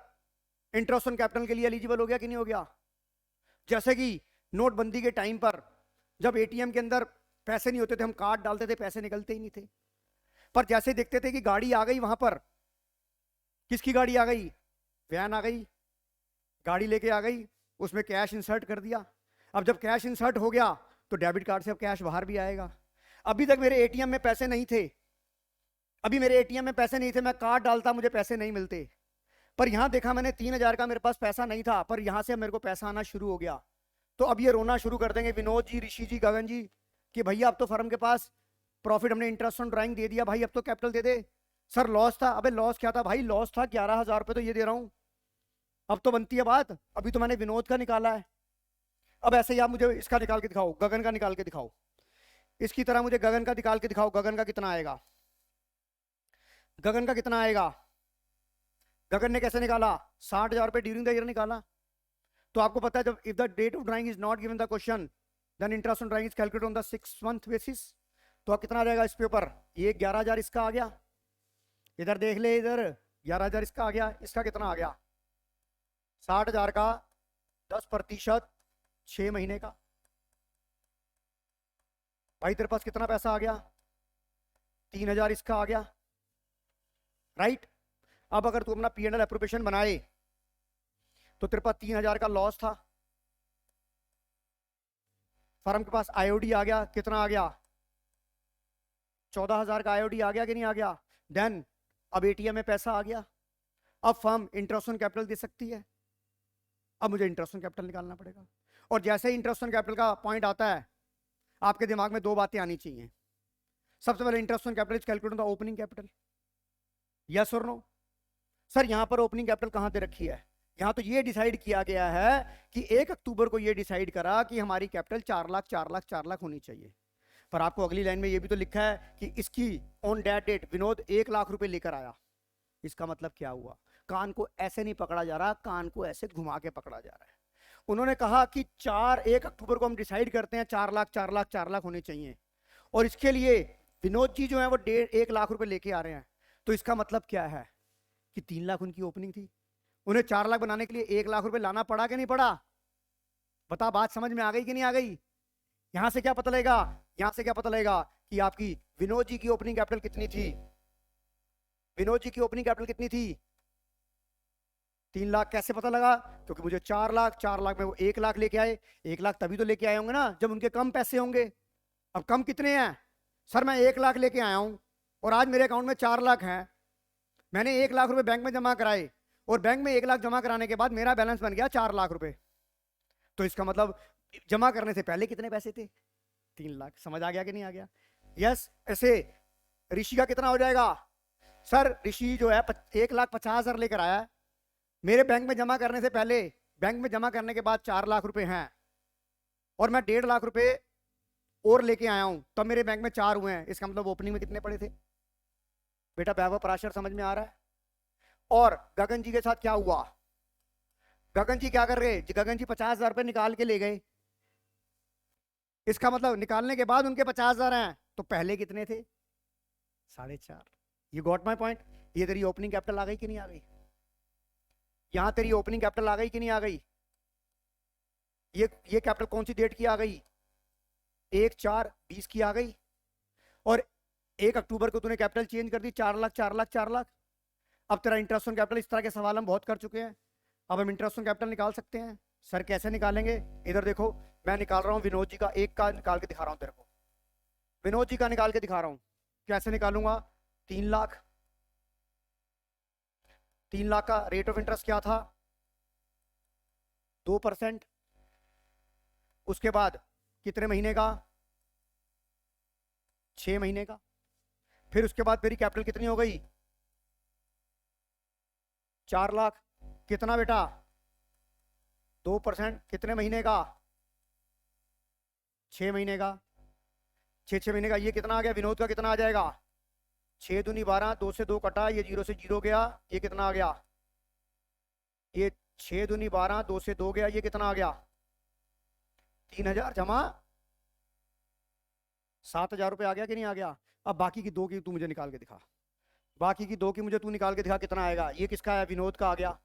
इंटरेस्ट ऑन कैपिटल के लिए एलिजिबल हो गया कि नहीं हो गया। जैसे कि नोटबंदी के टाइम पर जब एटीएम के अंदर पैसे नहीं होते थे, हम कार्ड डालते थे, पैसे निकलते ही नहीं थे, पर जैसे देखते थे कि गाड़ी आ गई, वहां पर किसकी गाड़ी आ गई, वैन आ गई, गाड़ी लेके आ गई, उसमें कैश इंसर्ट कर दिया। अब जब कैश इंसर्ट हो गया तो डेबिट कार्ड से अब कैश बाहर भी आएगा। अभी तक मेरे एटीएम में पैसे नहीं थे, अभी मेरे एटीएम में पैसे नहीं थे, मैं कार्ड डालता मुझे पैसे नहीं मिलते, पर यहां देखा मैंने 3,000 का मेरे पास पैसा नहीं था, पर यहां से मेरे को पैसा आना शुरू हो गया। तो अब ये रोना शुरू कर देंगे विनोद जी, ऋषि जी, गगन जी, कि भैया अब तो फर्म के पास प्रॉफिट, हमने इंटरेस्ट ऑन ड्राइंग दे दिया भाई, अब तो कैपिटल दे दे। सर लॉस था। अबे लॉस क्या था भाई, लॉस था 11,000 रुपये, तो ये दे रहा हूं, अब तो बनती है बात। अभी तो मैंने विनोद का निकाला है। अब ऐसे ही आप मुझे इसका निकाल के दिखाओ, गगन का निकाल के दिखाओ, इसकी तरह मुझे गगन का निकाल के दिखाओ। गगन का कितना आएगा, गगन का कितना आएगा? गगन ने कैसे निकाला? 60,000 रुपये ड्यूरिंग द ईयर निकाला। तो आपको पता है जब if the date of drawing is not given the question then interest on drawing is calculated on the 6 month basis. तो अब कितना आ जाएगा इस पे ऊपर? ये 11,000 इसका आ गया, इधर देख ले, इधर 11,000 इसका आ गया, इसका कितना आ गया? 60,000 का 10%, 6 महीने का। भाई तेरे पास कितना पैसा आ गया? 3,000 इसका आ गया, राइट। अब अगर तू अपना P&L एप्रोप्रिएशन बनाए तो तेरे पास 3,000 का लॉस था, फर्म के पास आईओडी आ गया, कितना आ गया? 14,000 का आईओडी आ गया कि नहीं आ गया? देन अब एटीएम में पैसा आ गया, अब फर्म इंटरेस्ट ऑन कैपिटल दे सकती है। अब मुझे इंटरेस्ट ऑन कैपिटल निकालना पड़ेगा, और जैसे ही इंटरेस्ट ऑन कैपिटल का पॉइंट आता है आपके दिमाग में दो बातें आनी चाहिए। सबसे पहले interest on capital is calculated on the opening capital, yes और नो? सर यहां पर ओपनिंग कैपिटल कहां दे रखी है? यहां तो ये डिसाइड किया गया है कि 1 अक्टूबर को ये डिसाइड करा कि हमारी कैपिटल 4 लाख 4 लाख 4 लाख होनी चाहिए। पर आपको अगली लाइन में ये भी तो लिखा है कि इसकी on date date Vinod 1 lakh रुपए लेकर आया। इसका मतलब क्या हुआ? कान को ऐसे नहीं पकड़ा जा रहा, कान को ऐसे घुमा के पकड़ा जा रहा है। उन्होंने कहा कि 1 अक्टूबर को हम डिसाइड करते हैं 4 लाख 4 लाख 4 लाख होने चाहिए, और इसके लिए विनोद जी जो है वो 1.5 लाख रुपए लेके आ रहे हैं। तो इसका मतलब क्या है कि 3 लाख उनकी ओपनिंग थी, उन्हें 4 लाख बनाने के लिए 1 लाख रुपए लाना पड़ा कि नहीं पड़ा? बता, बात समझ में आ गई कि नहीं आ गई? यहां से क्या पता लगेगा, यहां से क्या पता लगेगा कि आपकी विनोद जी की ओपनिंग कैपिटल कितनी थी? विनोद जी की ओपनिंग कैपिटल कितनी थी? 3 लाख। कैसे पता लगा? क्योंकि मुझे 4 लाख, 4 लाख में वो 1 लाख लेके आए। 1 लाख तभी तो लेके आए होंगे ना जब उनके कम पैसे होंगे। अब कम कितने हैं? सर मैं 1 लाख लेके आया हूं और आज मेरे अकाउंट में 4 लाख हैं। मैंने 1 लाख रुपए बैंक में जमा कराए और बैंक में 1 लाख जमा कराने के बाद मेरा बैलेंस बन गया 4 लाख रुपए। तो इसका मतलब जमा करने से पहले कितने पैसे थे? 3 लाख। समझ आ गया कि नहीं आ गया? यस। ऐसे ऋषि का कितना हो जाएगा? सर ऋषि जो है 1,50,000 लेकर आया, मेरे बैंक में जमा करने से पहले, बैंक में जमा करने के बाद 4 लाख रुपए हैं, और मैं 1.5 लाख रुपए और लेके आया हूं, तब मेरे बैंक में 4 हुए हैं। इसका मतलब ओपनिंग में कितने पड़े थे? बेटा वैभव पराशर समझ में आ रहा है? और गगन जी के साथ क्या हुआ? गगन जी क्या कर रहे? गगन जी 50,000 रुपए निकाल के ले गए। इसका मतलब निकालने के बाद उनके 50,000 हैं, तो पहले कितने थे? 4.5। You got my point? ये तेरी ओपनिंग कैपिटल आ गई कि नहीं आ गई? यहां तेरी ओपनिंग कैपिटल आ गई कि नहीं आ गई? ये कैपिटल कौन सी डेट की आ गई? 1/4/20 की आ गई। और 1 अक्टूबर को तूने कैपिटल चेंज कर दी 4 लाख 4 लाख 4 लाख। अब तेरा इंटरेस्ट ऑन कैपिटल, इस तरह के सवाल हम बहुत कर चुके हैं, अब हम इंटरेस्ट ऑन कैपिटल निकाल सकते हैं। सर कैसे निकालेंगे? इधर देखो, मैं निकाल रहा हूं विनोद जी का, एक का निकाल के दिखा रहा हूं तेरे को। विनोद जी का निकाल के दिखा रहा हूं। कैसे निकालूंगा? 3 लाख। 3 लाख का रेट ऑफ इंटरेस्ट क्या था? 2%। उसके बाद कितने महीने का? 6 महीने का। फिर उसके बाद मेरी कैपिटल कितनी हो गई? 4 लाख। कितना बेटा? 2%। कितने महीने का? 6 महीने का। 6 महीने का। ये कितना आ गया? विनोद का कितना आ जाएगा? 6 दूनी 12, 2 से 2 कटा, ये 0 से 0 गया, ये कितना आ गया? ये 6 दूनी 12, 2 से 2 गया, ये कितना आ गया? 3,000 जमा 7,000 रुपये आ गया कि नहीं आ गया? अब बाकी की 2 की तू मुझे निकाल के दिखा, बाकी की 2 की मुझे तू निकाल के दिखा, कितना आएगा? ये किसका है? विनोद का आ गया।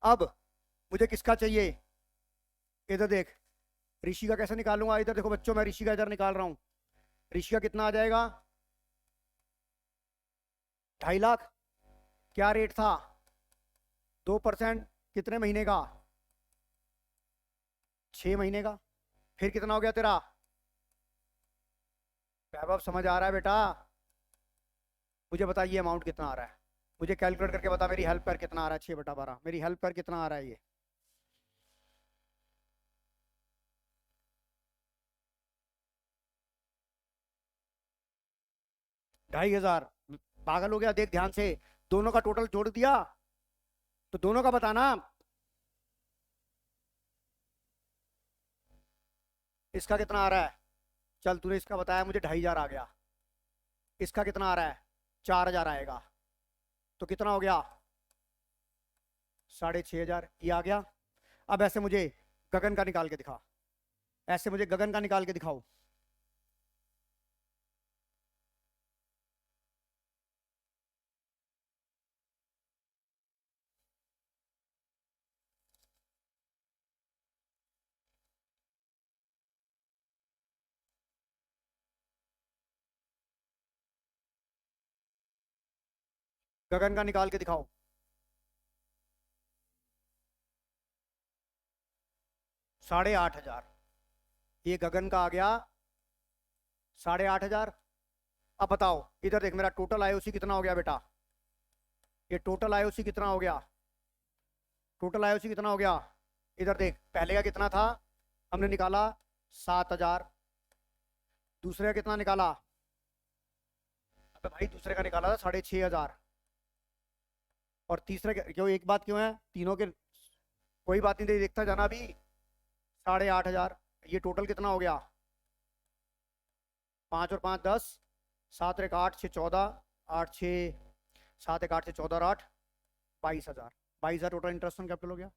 अब मुझे किसका चाहिए? इधर देख, ऋषि का कैसे निकालूंगा? इधर देखो बच्चों, मैं ऋषि का इधर निकाल रहा हूं। ऋषि का कितना आ जाएगा? 2.5 लाख। क्या रेट था? 2%। कितने महीने का? 6 महीने का। फिर कितना हो गया तेरा? वैभव समझ आ रहा है बेटा? मुझे बता ये अमाउंट कितना आ रहा है, मुझे कैलकुलेट करके बता, मेरी हेल्प कर कितना आ रहा है, 6/12, मेरी हेल्प कर कितना आ रहा है ये। 2,500। पागल हो गया, देख ध्यान से, दोनों का टोटल जोड़ दिया तो दोनों का बताना। इसका कितना आ रहा है, चल तूने इसका बताया, मुझे 2,500 आ गया। इसका कितना आ रहा है, 4,000 आएगा, तो कितना हो गया, 6,500 ये आ गया। अब ऐसे मुझे गगन का निकाल के दिखा, ऐसे मुझे गगन का निकाल के दिखाओ। 'गगन का निकाल के दिखाओ। 8,500, ये गगन का आ गया 8,500। अब बताओ, इधर देख, मेरा टोटल आईओसी कितना हो गया बेटा, ये टोटल आईओसी कितना हो गया, टोटल आईओसी कितना हो गया। इधर देख, पहले का कितना था, हमने निकाला 7,000। दूसरे का कितना निकाला, अबे भाई दूसरे का निकाला था 6,500। और तीसरे क्यों, एक बात क्यों है, तीनों के कोई बात नहीं, देखता जाना अभी। 8,500, ये टोटल कितना हो गया, 5 और 5 10, 7 और 1 8, 6 14, 8 6, 7 1 8 से 14 और 8 22,000। 22,000 टोटल इंटरेस्ट ऑन कैपिटल हो गया।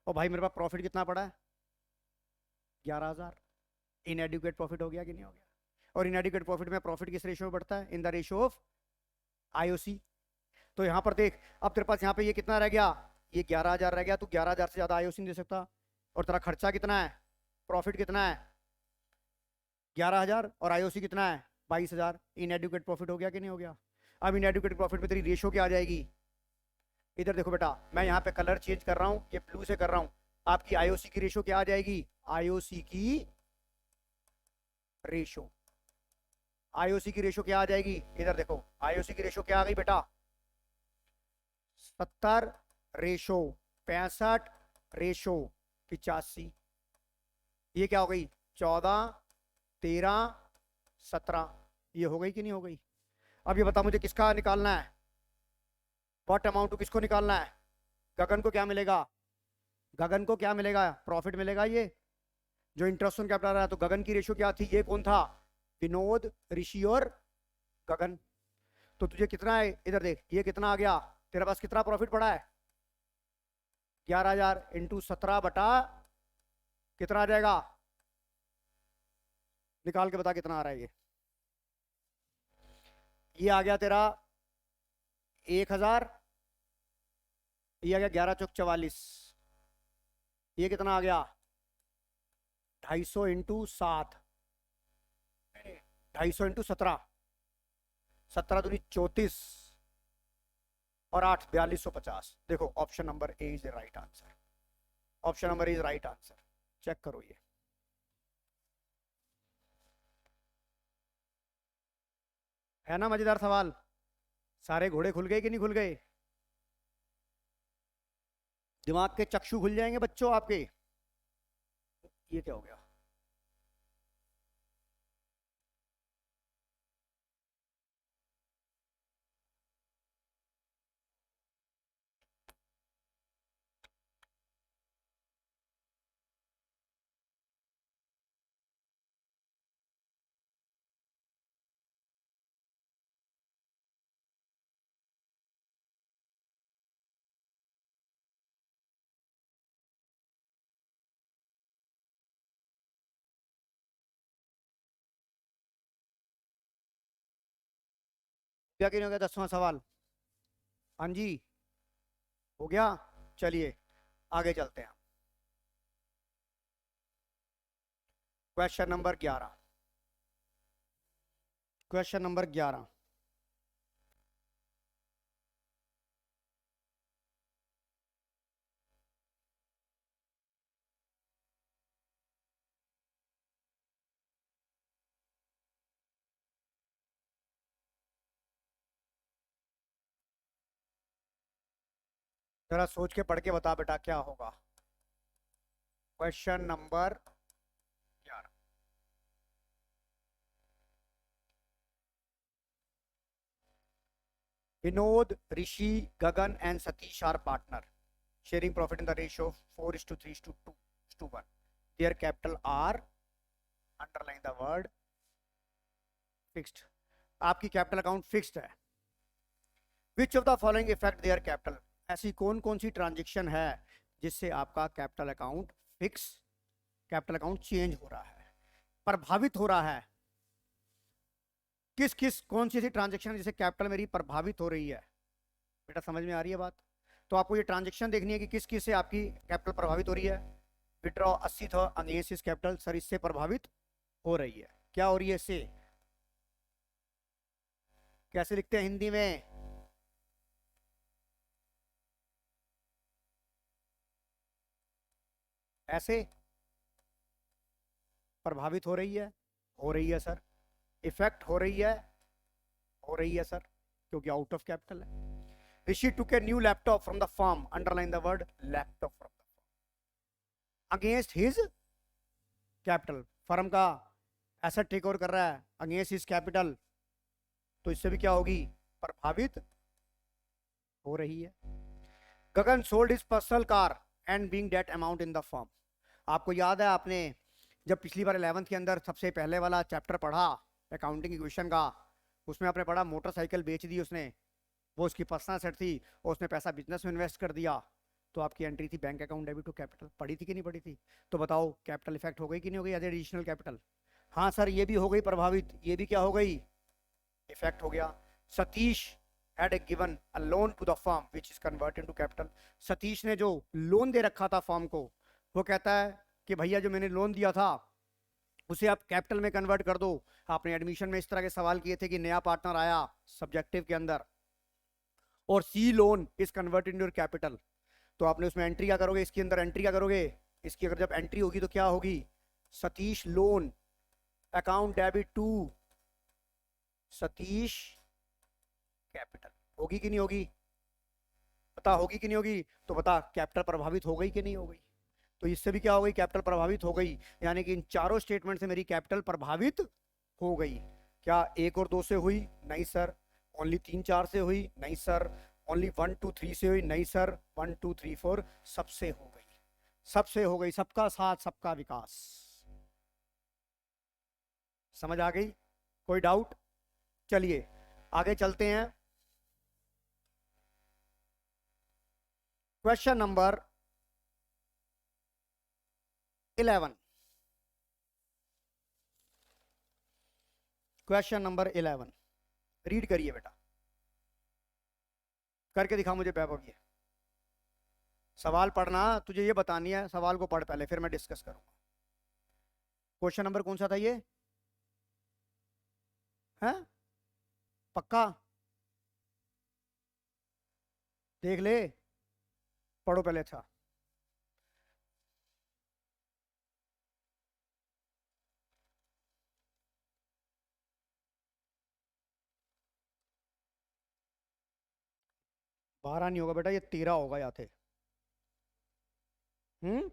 और भाई मेरे पास प्रॉफिट कितना पड़ा है, 11,000। इनएडुकेट प्रॉफिट हो गया कि नहीं हो गया। और इनएडुकेट प्रॉफिट में प्रॉफिट किस रेशियो में बढ़ता है, इन द रेशियो ऑफ आईओसी। तो यहाँ पर देख, अब तेरे पास यहाँ पे ये कितना रह गया, ये 11,000 रह गया, तू 11,000 से ज्यादा आईओसी नहीं दे सकता। और तेरा खर्चा कितना है, प्रॉफिट कितना है, 11,000, और आईओसी कितना है, 22,000। इनएडुकेट प्रॉफिट हो गया कि नहीं हो गया। अब इनएडुकेट प्रॉफिट में तेरी रेशियो क्या आ जाएगी, इधर देखो बेटा, मैं यहाँ पे कलर चेंज कर रहा हूँ, ये ब्लू से कर रहा हूँ। आपकी आईओसी की रेशियो क्या आ जाएगी, आईओसी की रेशियो, आईओसी की रेशियो क्या आ जाएगी, इधर देखो, आईओसी की रेशियो क्या आ गई बेटा, 70 रेशो 65 रेशो 85। ये क्या हो गई, 14 13 17, ये हो गई कि नहीं हो गई। अब ये बता मुझे किसका निकालना है, व्हाट अमाउंट, किसको निकालना है, गगन को क्या मिलेगा, गगन को क्या मिलेगा, प्रॉफिट मिलेगा, ये जो इंटरेस्ट ऑन कैपिटल रहा है। तो गगन की रेशियो क्या थी, ये कौन था, विनोद, ऋषि और गगन। तो तुझे कितना है, इधर देख, ये कितना आ गया, तेरे पास कितना प्रॉफिट पड़ा है, 11,000 इंटू 17 बटा कितना आ जाएगा, निकाल के बता कितना आ रहा है ये आ गया तेरा 1,000, ये आ गया 11 चौक 44, ये कितना आ गया, 250 इंटू 7, 250 इंटू 17, 17 दूनी 34 और 8 4250। देखो option number A is the right answer, option number is right answer, check करो ये। है ना मजेदार सवाल, सारे घोड़े खुल गए कि नहीं खुल गए, दिमाग के चक्षु खुल जाएंगे बच्चों आपके। ये क्या हो गया, क्या कि नहीं हो गया 10वां सवाल, हाँ जी हो गया। चलिए आगे चलते हैं, क्वेश्चन नंबर 11, क्वेश्चन नंबर 11। जरा सोच के पढ़ के बता बेटा क्या होगा। Question number 11। Vinod, Rishi, Gagan and Satish are partner, sharing profit in the ratio of 4:3:2:1. Their capital are, underline the word fixed. आपकी कैपिटल अकाउंट फिक्स्ड है। Which of the following effect their capital, ऐसी कौन कौन सी ट्रांजेक्शन है जिससे आपका capital account fix, capital account change हो रहा है, प्रभावित हो रहा है। किस किस कौन सी ऐसी ट्रांजेक्शन जिससे कैपिटल मेरी प्रभावित हो रही है? बेटा समझ में आ रही है बात? तो आपको ये ट्रांजेक्शन देखनी है कि किस किस से आपकी कैपिटल प्रभावित हो रही है। विड्रॉ 80 था अगेंस्ट हिज कैपिटल, सर इससे प्रभावित हो रही है। क्या हो रही है इससे? कैसे लिखते हैं हिंदी में? ऐसे प्रभावित हो रही है? हो रही है सर। इफेक्ट हो रही है? हो रही है सर, क्योंकि आउट ऑफ कैपिटल है। Rishi took a new laptop from the firm, underline the word laptop from the firm, against his capital. Firm का एसेट टेक ओवर कर रहा है अगेंस्ट हिज कैपिटल, तो इससे भी क्या होगी? प्रभावित हो रही है। Gagan sold his personal car and being debt amount in the firm. आपको याद है आपने जब पिछली बार 11th के अंदर सबसे पहले वाला चैप्टर पढ़ा अकाउंटिंग इक्वेशन का, उसमें आपने पढ़ा मोटरसाइकिल बेच दी उसने, वो उसकी पर्सनल सेट थी और उसने पैसा बिजनेस में इन्वेस्ट कर दिया, तो आपकी एंट्री थी bank account debit to capital. पढ़ी थी कि नहीं पढ़ी थी? तो बताओ कैपिटल इफेक्ट हो गई कि नहीं हो गई एज एडिशनल कैपिटल? हाँ सर ये भी हो गई प्रभावित, ये भी क्या हो गई? इफेक्ट हो गया। Satish had given a loan to the firm which is converted into capital। Satish ने जो लोन दे रखा था फर्म को, वो कहता है कि भैया जो मैंने लोन दिया था उसे आप कैपिटल में कन्वर्ट कर दो। आपने एडमिशन में इस तरह के सवाल किए थे कि नया पार्टनर आया सब्जेक्टिव के अंदर और C loan is converted into your capital, तो आपने उसमें एंट्री क्या करोगे? इसके अंदर एंट्री क्या करोगे? इसकी अगर जब एंट्री होगी तो क्या होगी? Satish loan account debit to Satish capital. होगी कि नहीं होगी? पता होगी कि नहीं होगी? तो बता कैपिटल प्रभावित हो गई कि नहीं हो गई? तो इससे भी क्या हो गई? कैपिटल प्रभावित हो गई। यानी कि इन चारों स्टेटमेंट से मेरी कैपिटल प्रभावित हो गई। क्या 1 और 2 से हुई? नहीं सर। ओनली 3 4 से हुई? नहीं सर। ओनली 1 2 3 से हुई? नहीं सर। 1 2 3 4 सबसे हो गई, सबसे हो गई। सबका साथ सबका विकास। समझ आ गई? कोई डाउट? चलिए आगे चलते हैं। Question number 11। Question number 11 read करिए बेटा, करके दिखा मुझे वैभव। ये सवाल पढ़ना, तुझे ये बतानी है, सवाल को पढ़ पहले फिर मैं डिस्कस करूंगा। क्वेश्चन नंबर कौन सा था ये? है पक्का? देख ले, पढ़ो पहले। अच्छा 12 नहीं होगा बेटा, ये 13 होगा या थे। एक मिनट,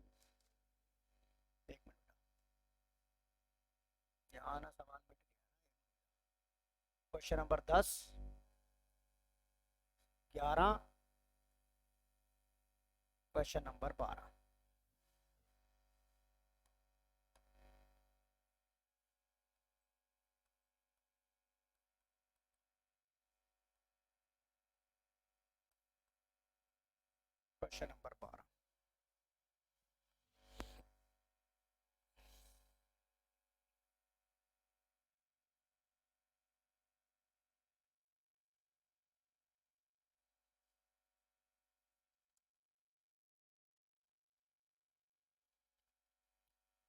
यहाँ ना सवाल में। Question number 10 11, question number 12। Question number 12।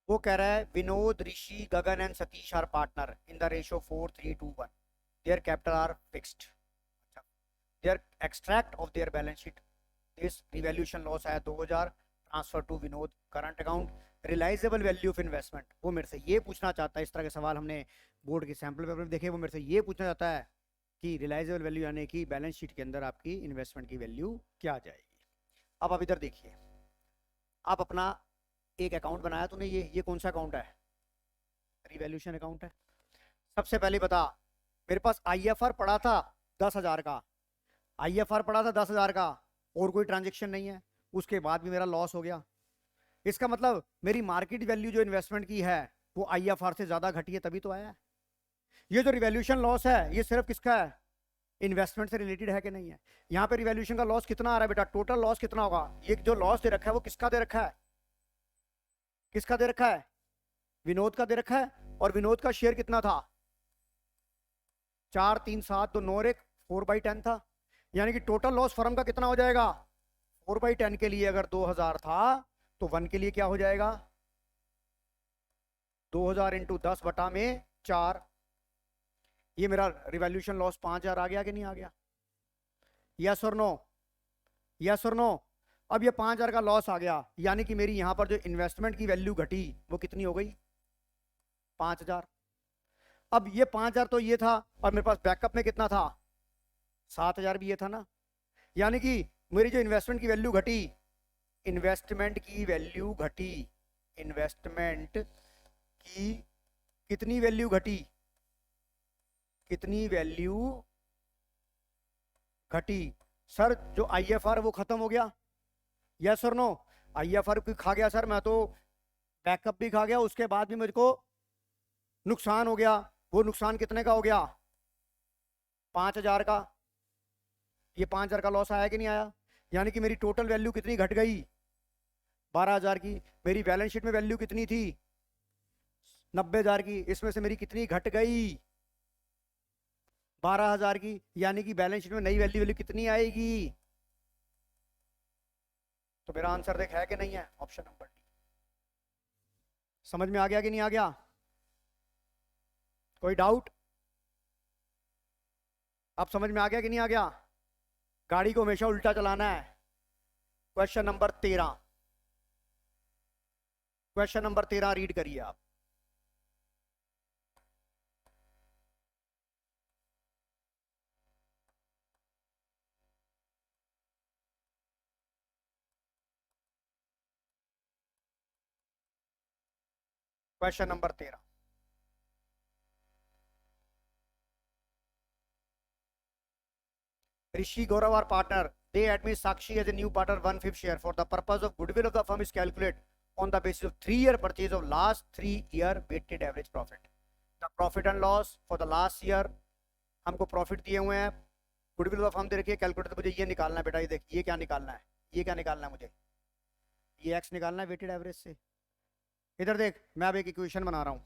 वो कह रहा है Vinod, Rishi, Gagan and Satish are partner in the ratio 4:3:1। Their capital are fixed. Their extract of their balance sheet this revaluation loss आया 2000, transfer to Vinod current account, realisable value of investment. वो मेरे से ये पूछना चाहता है, इस तरह के सवाल हमने बोर्ड के सैंपल पेपर में देखे, वो मेरे से ये पूछना चाहता है कि रियलाइजेबल वैल्यू यानी कि बैलेंस शीट के अंदर आपकी इन्वेस्टमेंट की वैल्यू क्या आ जाएगी। अब आप इधर देखिए, आप अपना एक अकाउंट बनाया तूने, ये कौन सा अकाउंट है? रिवैल्यूएशन अकाउंट है। सबसे पहले बता, मेरे पास आईएफआर पड़ा था 10,000 का, आईएफआर पड़ा था 10,000 का, और कोई ट्रांजेक्शन नहीं है, उसके बाद भी मेरा लॉस हो गया। इसका मतलब मेरी मार्केट वैल्यू जो इन्वेस्टमेंट की है वो आईएफआर से ज्यादा घटी है, तभी तो आया है। ये जो रिवैल्यूएशन लॉस है ये सिर्फ किसका है? इन्वेस्टमेंट से रिलेटेड है कि नहीं है? यहाँ पे रिवैल्यूएशन का लॉस कितना आ रहा है बेटा? टोटल लॉस कितना होगा? ये जो लॉस दे रखा है वो किसका दे रखा है? किसका दे रखा है? विनोद का दे रखा है। और विनोद का शेयर कितना था? 4 3 7 तो 9 एक 4/10 था। यानी कि टोटल लॉस फर्म का कितना हो जाएगा? 4/10 के लिए अगर 2000 था तो 1 के लिए क्या हो जाएगा? 2000 इंटू 10/4। ये मेरा रिवैल्यूएशन लॉस 5000 आ गया कि नहीं आ गया? यस और नो? यस और नो? अब ये 5000 का लॉस आ गया, यानी कि मेरी यहां पर जो इन्वेस्टमेंट की वैल्यू घटी वो कितनी हो गई? 5000। अब ये 5000 तो ये था, और मेरे पास बैकअप में कितना था? 7000 भी ये था ना। यानी कि मेरी जो इन्वेस्टमेंट की वैल्यू घटी, इन्वेस्टमेंट की वैल्यू घटी, इन्वेस्टमेंट की कितनी वैल्यू घटी? कितनी वैल्यू घटी? सर जो आईएफआर वो खत्म हो गया। यस और नो? आईएफआर भी खा गया सर मैं तो, बैकअप भी खा गया, उसके बाद भी मुझको नुकसान हो गया। वो नुकसान कितने का हो गया? 5000 का। ये 5000 का लॉस आया कि नहीं आया? यानी कि मेरी टोटल वैल्यू कितनी घट गई? 12000 की। मेरी बैलेंस शीट में वैल्यू कितनी थी? 90000 की। इसमें से मेरी कितनी घट गई? 12000 की। यानी कि बैलेंस शीट में नई वैल्यू वैल्यू कितनी आएगी? तो मेरा आंसर देख है कि नहीं है? Option number D. समझ में आ गया कि नहीं आ गया? कोई डाउट? अब समझ में आ गया कि नहीं आ गया? गाड़ी को हमेशा उल्टा चलाना है। Question number 13, question number 13 read करिए आप। Question number 13, Rishi Gaurav our partner, they admit Sakshi as a new partner 1/5 share. For the purpose of goodwill of the firm is calculated on the basis of 3-year purchase of last 3-year weighted average profit. The profit and loss for the last year, हमको प्रॉफिट दिए हुए हैं, गुडविल ऑफ फर्म दे रखी है, कैलकुलेटर मुझे ये निकालना है बेटा। ये देख, ये क्या निकालना है? ये क्या निकालना है मुझे? ये एक्स निकालना है वेटेड एवरेज से। इधर देख, मैं अब एक इक्वेशन बना रहा हूँ,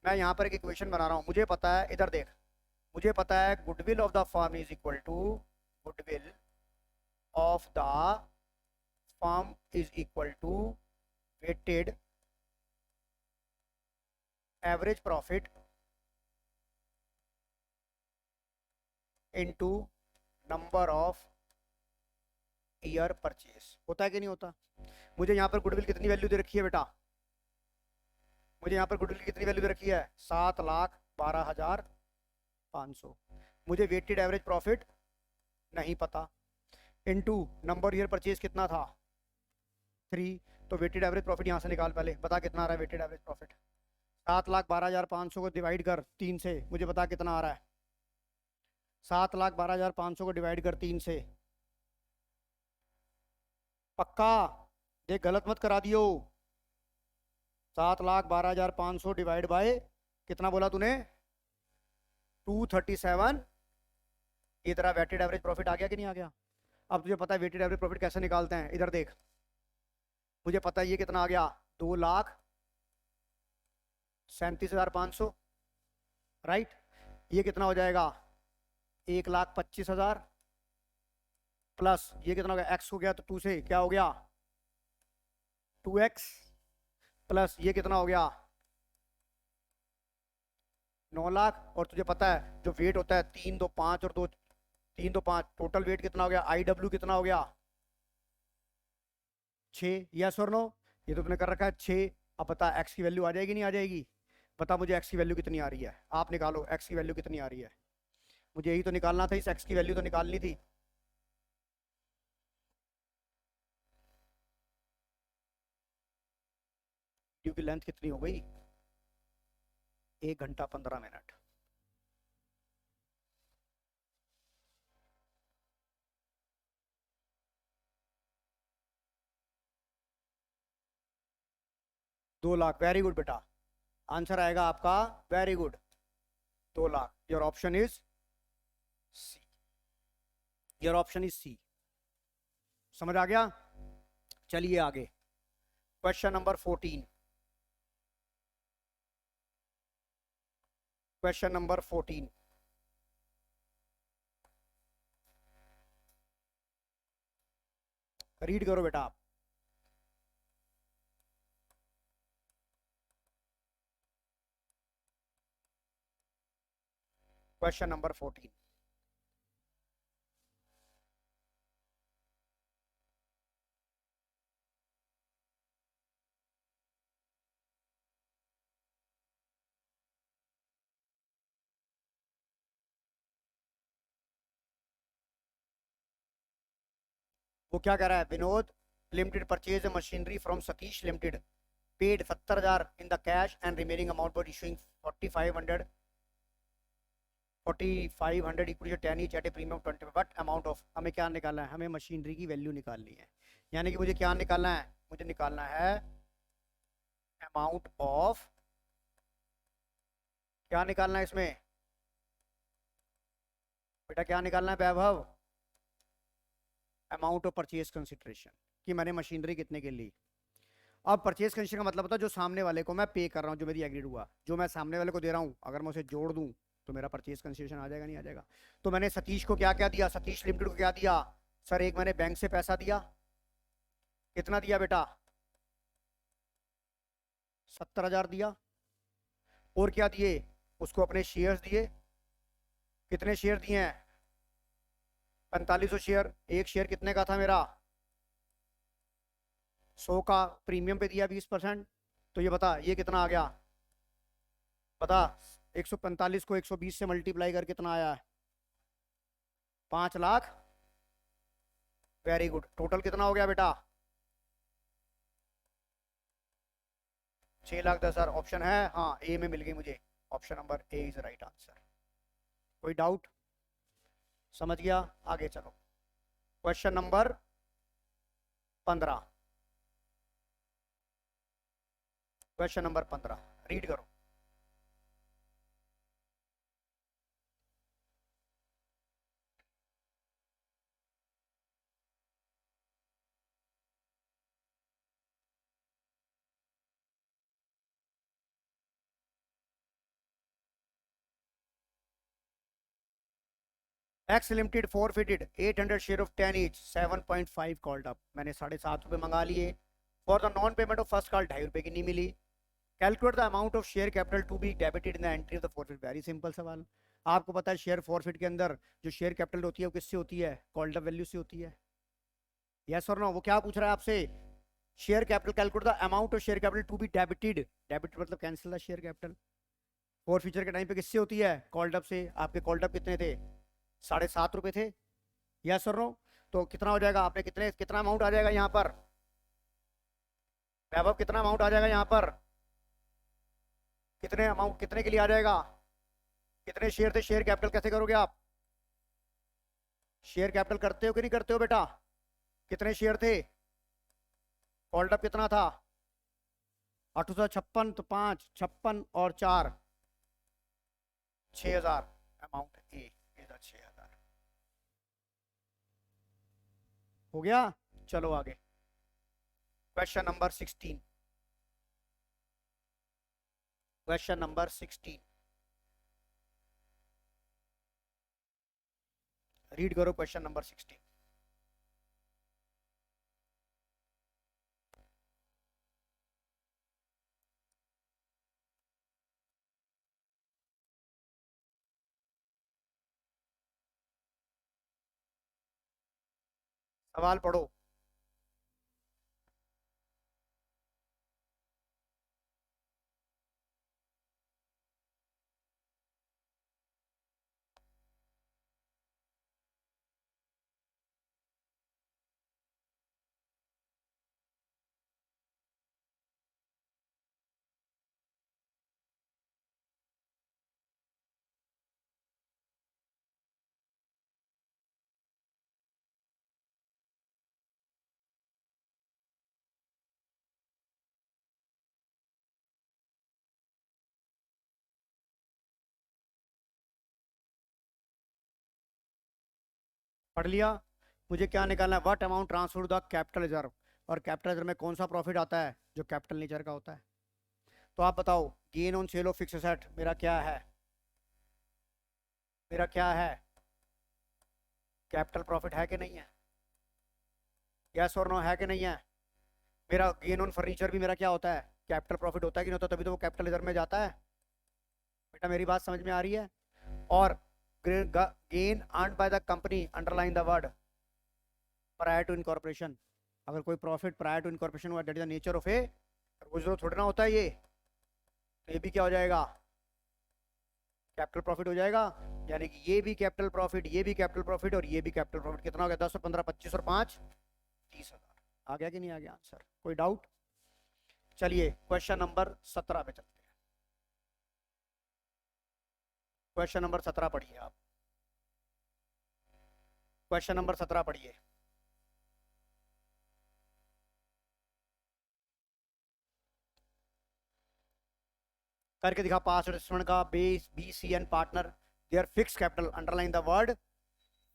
मैं यहाँ पर एक इक्वेशन बना रहा हूँ। मुझे पता है, इधर देख, मुझे पता है goodwill of the firm is equal to, goodwill of the firm is equal to weighted average profit into number of year purchase. होता है कि नहीं होता? मुझे यहाँ पर गुडविल कितनी वैल्यू दे रखी है बेटा? मुझे यहाँ पर गुडविल की कितनी वैल्यू दे रखी है? 7,12,500। मुझे वेटेड एवरेज प्रॉफिट नहीं पता, इनटू नंबर ईयर परचेज कितना था? 3। तो वेटेड एवरेज प्रॉफिट यहाँ से निकाल, पहले बता कितना आ रहा है वेटेड एवरेज प्रॉफिट। 7,12,500 को डिवाइड कर 3 से, मुझे बता कितना आ रहा है? 7,12,500 को डिवाइड कर 3 से। पक्का? देख गलत मत करा दियो। 7,12,500 डिवाइड बाय कितना बोला तूने? 237। ये तेरा वेटेड एवरेज प्रॉफिट आ गया कि नहीं आ गया? अब तुझे पता है वेटेड एवरेज प्रॉफिट कैसे निकालते हैं? इधर देख, मुझे पता है ये कितना आ गया? 2,37,500, राइट। ये कितना हो जाएगा? 1,25,000 प्लस ये कितना हो गया? एक्स हो गया, तो 2 से क्या हो गया? 2x प्लस ये कितना हो गया? 9 लाख। और तुझे पता है जो वेट होता है 3 2 5 और 2 3 2 5, टोटल वेट कितना हो गया? IW कितना हो गया? 6। यस और नो? ये तो तुमने कर रखा है 6। अब बता एक्स की वैल्यू आ जाएगी नहीं आ जाएगी? बता मुझे एक्स की वैल्यू कितनी आ रही है? आप निकालो एक्स की वैल्यू कितनी आ रही है। मुझे यही तो निकालना था, इस एक्स की वैल्यू तो निकालनी थी। वीडियो की लेंथ कितनी हो गई? 1 घंटा 15 मिनट। दो लाख, वेरी गुड बेटा। आंसर आएगा आपका, very good, 2 lakh. Your option is C. Your option is C. समझ आ गया? चलिए आगे, question number 14। Question number 14, read करो बेटा आप। Question number 14। वो क्या कह रहा है? Vinod limited purchase machinery from Satish limited, paid 70,000 in the cash and remaining amount for issuing 4500 equity 10 each at a premium 20। But amount of, हमें क्या निकालना है? हमें मशीनरी की वैल्यू निकालनी है। यानी कि मुझे क्या निकालना है? मुझे निकालना है अमाउंट ऑफ, क्या निकालना है इसमें बेटा? क्या निकालना है वैभव? अमाउंट ऑफ परचेज कंसिडरेशन, कि मैंने मशीनरी कितने के ली। अब परचेज कंसिडरेशन का मतलब होता है जो सामने वाले को मैं पे कर रहा हूँ, जो मेरी एग्रीड हुआ, जो मैं सामने वाले को दे रहा हूँ, अगर मैं उसे जोड़ दूं तो मेरा परचेज कंसिडरेशन आ जाएगा, नहीं आ जाएगा? तो मैंने सतीश को क्या क्या दिया? सतीश लिमिटेड को क्या दिया सर? एक मैंने बैंक से पैसा दिया, कितना दिया बेटा? 70,000 दिया। और क्या दिए? उसको अपने शेयर्स दिए। कितने शेयर दिए हैं? 4500 शेयर। एक शेयर कितने का था मेरा? 100 का। प्रीमियम पे दिया 20%। तो ये बता, ये कितना आ गया? बता, 145 को 120 से मल्टीप्लाई कर कितना आया है? 5 लाख। Very good. टोटल कितना हो गया बेटा? 6,10,000। ऑप्शन है, हाँ, ए में मिल गई मुझे। Option number A is right answer. कोई डाउट? समझ गया? आगे चलो, question number 15। Question number 15, read करो। X limited forfeited 800 share of 10 each 7.5 called up. मैंने 7.5 रुपए मंगा लिए। For the non payment of first call 2.5 रुपए की नहीं मिली। Calculate the amount of share capital to be debited in the entry of the forfeit. Very simple सवाल। आपको पता है शेयर फॉरफिट के अंदर जो शेयर कैपिटल होती है वो किससे होती है? कॉल्ड अप वैल्यू से होती है। यस और नो? वो क्या पूछ रहा है आपसे? Share capital, calculate the amount of share capital to be debited. Debit मतलब cancel the share capital. For future के टाइम पे किससे होती है? कॉल्ड अप से। आपके कॉल्ड अप कितने थे? 7.5 रुपए थे। यस और नो? तो कितना हो जाएगा? आपने कितने, कितना अमाउंट आ जाएगा यहाँ पर? वैभव कितना अमाउंट आ जाएगा यहाँ पर? कितने अमाउंट, कितने के लिए आ जाएगा? कितने शेयर थे? शेयर कैपिटल कैसे करोगे आप? शेयर कैपिटल करते हो कि नहीं करते हो बेटा? कितने शेयर थे? कॉल्ड अप कितना था? 856। तो 5, 56 और 4, 6,000। अमाउंट ए इधर 6,000 हो गया। चलो आगे, question number 16। Question number 16, read करो क्वेश्चन नंबर 16। सवाल पढ़ो। पढ़ लिया। मुझे क्या निकालना है, what amount transfer the capital reserve, और कैपिटल रिजर्व में कौन सा प्रॉफिट आता है, जो कैपिटल नेचर का होता है। तो आप बताओ, gain on sale of fix asset मेरा क्या है, मेरा क्या है, कैपिटल प्रॉफिट है कि नहीं है, यस और नो, है कि नहीं है। मेरा गेन ऑन फर्नीचर भी मेरा क्या होता है, कैपिटल प्रॉफिट होता है कि नहीं होता, तभी तो वो कैपिटल रिजर्व में जाता है। बेटा मेरी बात समझ में आ रही है। और gain earned by the company, underline the word prior to incorporation, अगर कोई प्रॉफिट प्रायर टू इनकॉर्पोरेशन हुआ, that is the nature of a, रोज रोज थोड़ा ना होता है ये, तो ये भी क्या हो जाएगा, कैपिटल प्रॉफिट हो जाएगा। यानी कि ये भी कैपिटल प्रॉफिट, ये भी कैपिटल प्रॉफिट, और ये भी कैपिटल प्रॉफिट। कितना हो गया, 10 और 15 25 और 5 30,000। आ गया कि नहीं आ गया आंसर, कोई डाउट। चलिए क्वेश्चन नंबर 17 पे चलते हैं। क्वेश्चन नंबर 17 पढ़िए आप, क्वेश्चन नंबर 17 पढ़िए। करके दिखा, पास रेस्टोरेंट का base B C N partner their fix capital, underline the word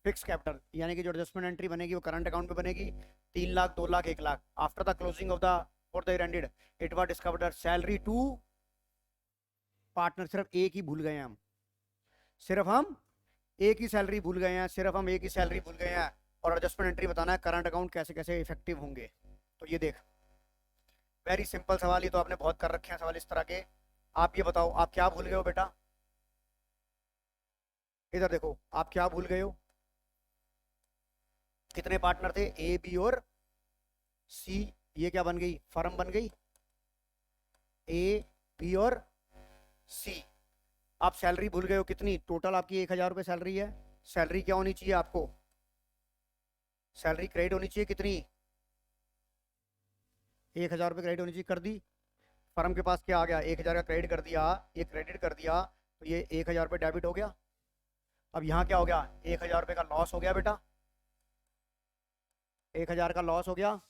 fix capital, यानी कि जो एडजस्टमेंट एंट्री बनेगी वो करंट अकाउंट में बनेगी। 3 lakh, 2 lakh, 1 lakh. After the closing of the for the year ended it was discovered that salary to partner, सिर्फ एक ही भूल गए हैं हम, सिर्फ हम एक ही सैलरी भूल गए हैं, सिर्फ हम एक ही सैलरी भूल गए हैं। और एडजस्टमेंट एंट्री बताना है करंट अकाउंट कैसे कैसे इफेक्टिव होंगे। तो ये देख, वेरी सिंपल सवाल, ये तो आपने बहुत कर रखे हैं सवाल इस तरह के। आप ये बताओ, आप क्या भूल गए हो बेटा, इधर देखो, आप क्या भूल गए हो। कितने पार्टनर थे, ए बी और सी, ये क्या बन गई, फर्म बन गई, ए बी और सी। आप सैलरी भूल गए हो कितनी, टोटल आपकी 1,000 रुपये सैलरी है। सैलरी क्या होनी चाहिए आपको, सैलरी क्रेडिट होनी चाहिए कितनी, 1,000 रुपये क्रेडिट होनी चाहिए, कर दी। फर्म के पास क्या आ गया, 1,000 का क्रेडिट कर दिया, ये क्रेडिट कर दिया, तो ये 1,000 रुपये डेबिट हो गया। अब यहाँ क्या हो गया, 1,000 रुपये का लॉस हो गया बेटा, 1,000 का लॉस हो गया।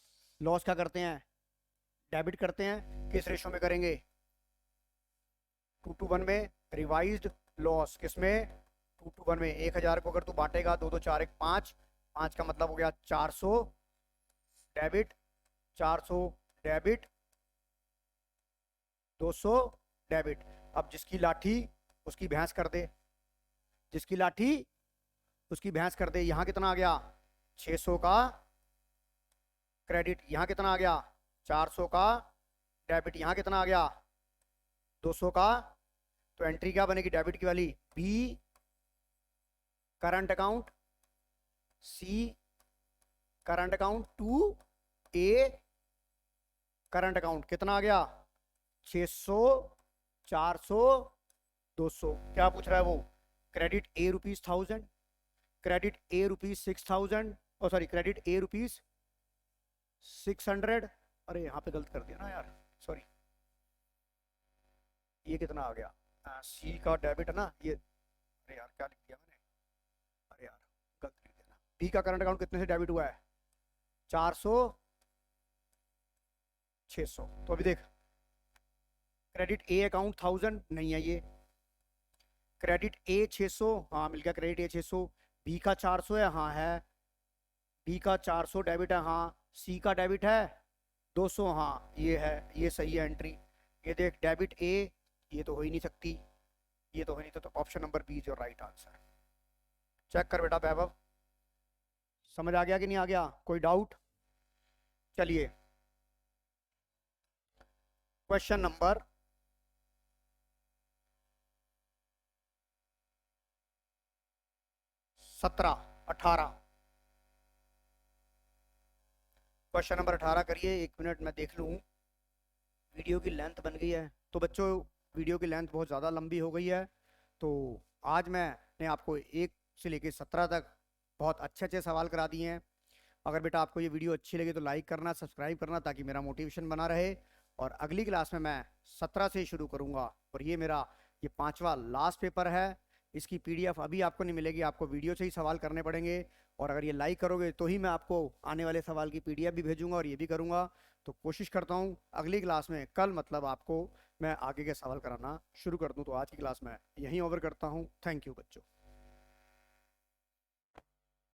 लॉस क्या करते हैं, डेबिट करते हैं, किस रेशो में करेंगे, 2:1 में। रिवाइज्ड लॉस किसमें, 2:1 में। 1,000 को अगर तू बांटेगा, 2 2 4 1 5, 5 का मतलब हो गया 400 डेबिट, 400 डेबिट, 200 डेबिट। अब जिसकी लाठी उसकी भैंस कर दे, जिसकी लाठी उसकी भैंस कर दे। यहाँ कितना आ गया, 600 का क्रेडिट, यहाँ कितना आ गया, 400 का डेबिट, यहाँ कितना आ गया, 200 का। तो एंट्री क्या बनेगी डेबिट की वाली, B current account, C current account, to A current account. कितना आ गया, 600, 400, 200। क्या पूछ रहा है वो, क्रेडिट ए ₹1000, क्रेडिट ए ₹6000, ओ सॉरी क्रेडिट ए ₹600। अरे यहाँ पे गलत कर दिया ना यार, सॉरी, ये कितना आ गया, सी का डेबिट है ना ये, अरे यार क्या लिख दिया मैंने, अरे यार गलत लिख दिया ना। बी का करंट अकाउंट कितने से डेबिट हुआ है, 400, 600। तो अभी देख, क्रेडिट ए अकाउंट 1000 नहीं है ये, क्रेडिट ए 600, हाँ मिल गया, क्रेडिट ए 600। बी का 400 है, हाँ है, बी का 400 डेबिट है, हाँ। सी का डेबिट है 200, हाँ ये है, ये सही है एंट्री। ये देख डेबिट ए, ये तो हो ही नहीं सकती, ये तो हो ही नहीं, तो option number B is your right answer. Check कर बेटा वैभव, समझ आ गया कि नहीं आ गया, कोई डाउट। चलिए क्वेश्चन नंबर 17 18, क्वेश्चन नंबर 18 करिए। 1 मिनट मैं देख लूँ, वीडियो की लेंथ बन गई है तो बच्चों, वीडियो की लेंथ बहुत ज़्यादा लंबी हो गई है। तो आज मैंने आपको 1 से लेकर 17 तक बहुत अच्छे अच्छे सवाल करा दिए हैं। अगर बेटा आपको ये वीडियो अच्छी लगी तो लाइक करना, सब्सक्राइब करना, ताकि मेरा मोटिवेशन बना रहे। और अगली क्लास में मैं 17 से शुरू करूँगा, और ये मेरा ये 5वां लास्ट पेपर है। इसकी PDF अभी आपको नहीं मिलेगी, आपको वीडियो से ही सवाल करने पड़ेंगे। और अगर ये लाइक करोगे तो ही मैं आपको आने वाले सवाल की PDF भी भेजूंगा, और ये भी करूँगा। तो कोशिश करता हूँ अगली क्लास में, कल मतलब आपको मैं आगे के सवाल कराना शुरू कर दूँ। तो आज की क्लास में यहीं ओवर करता हूँ। थैंक यू बच्चों।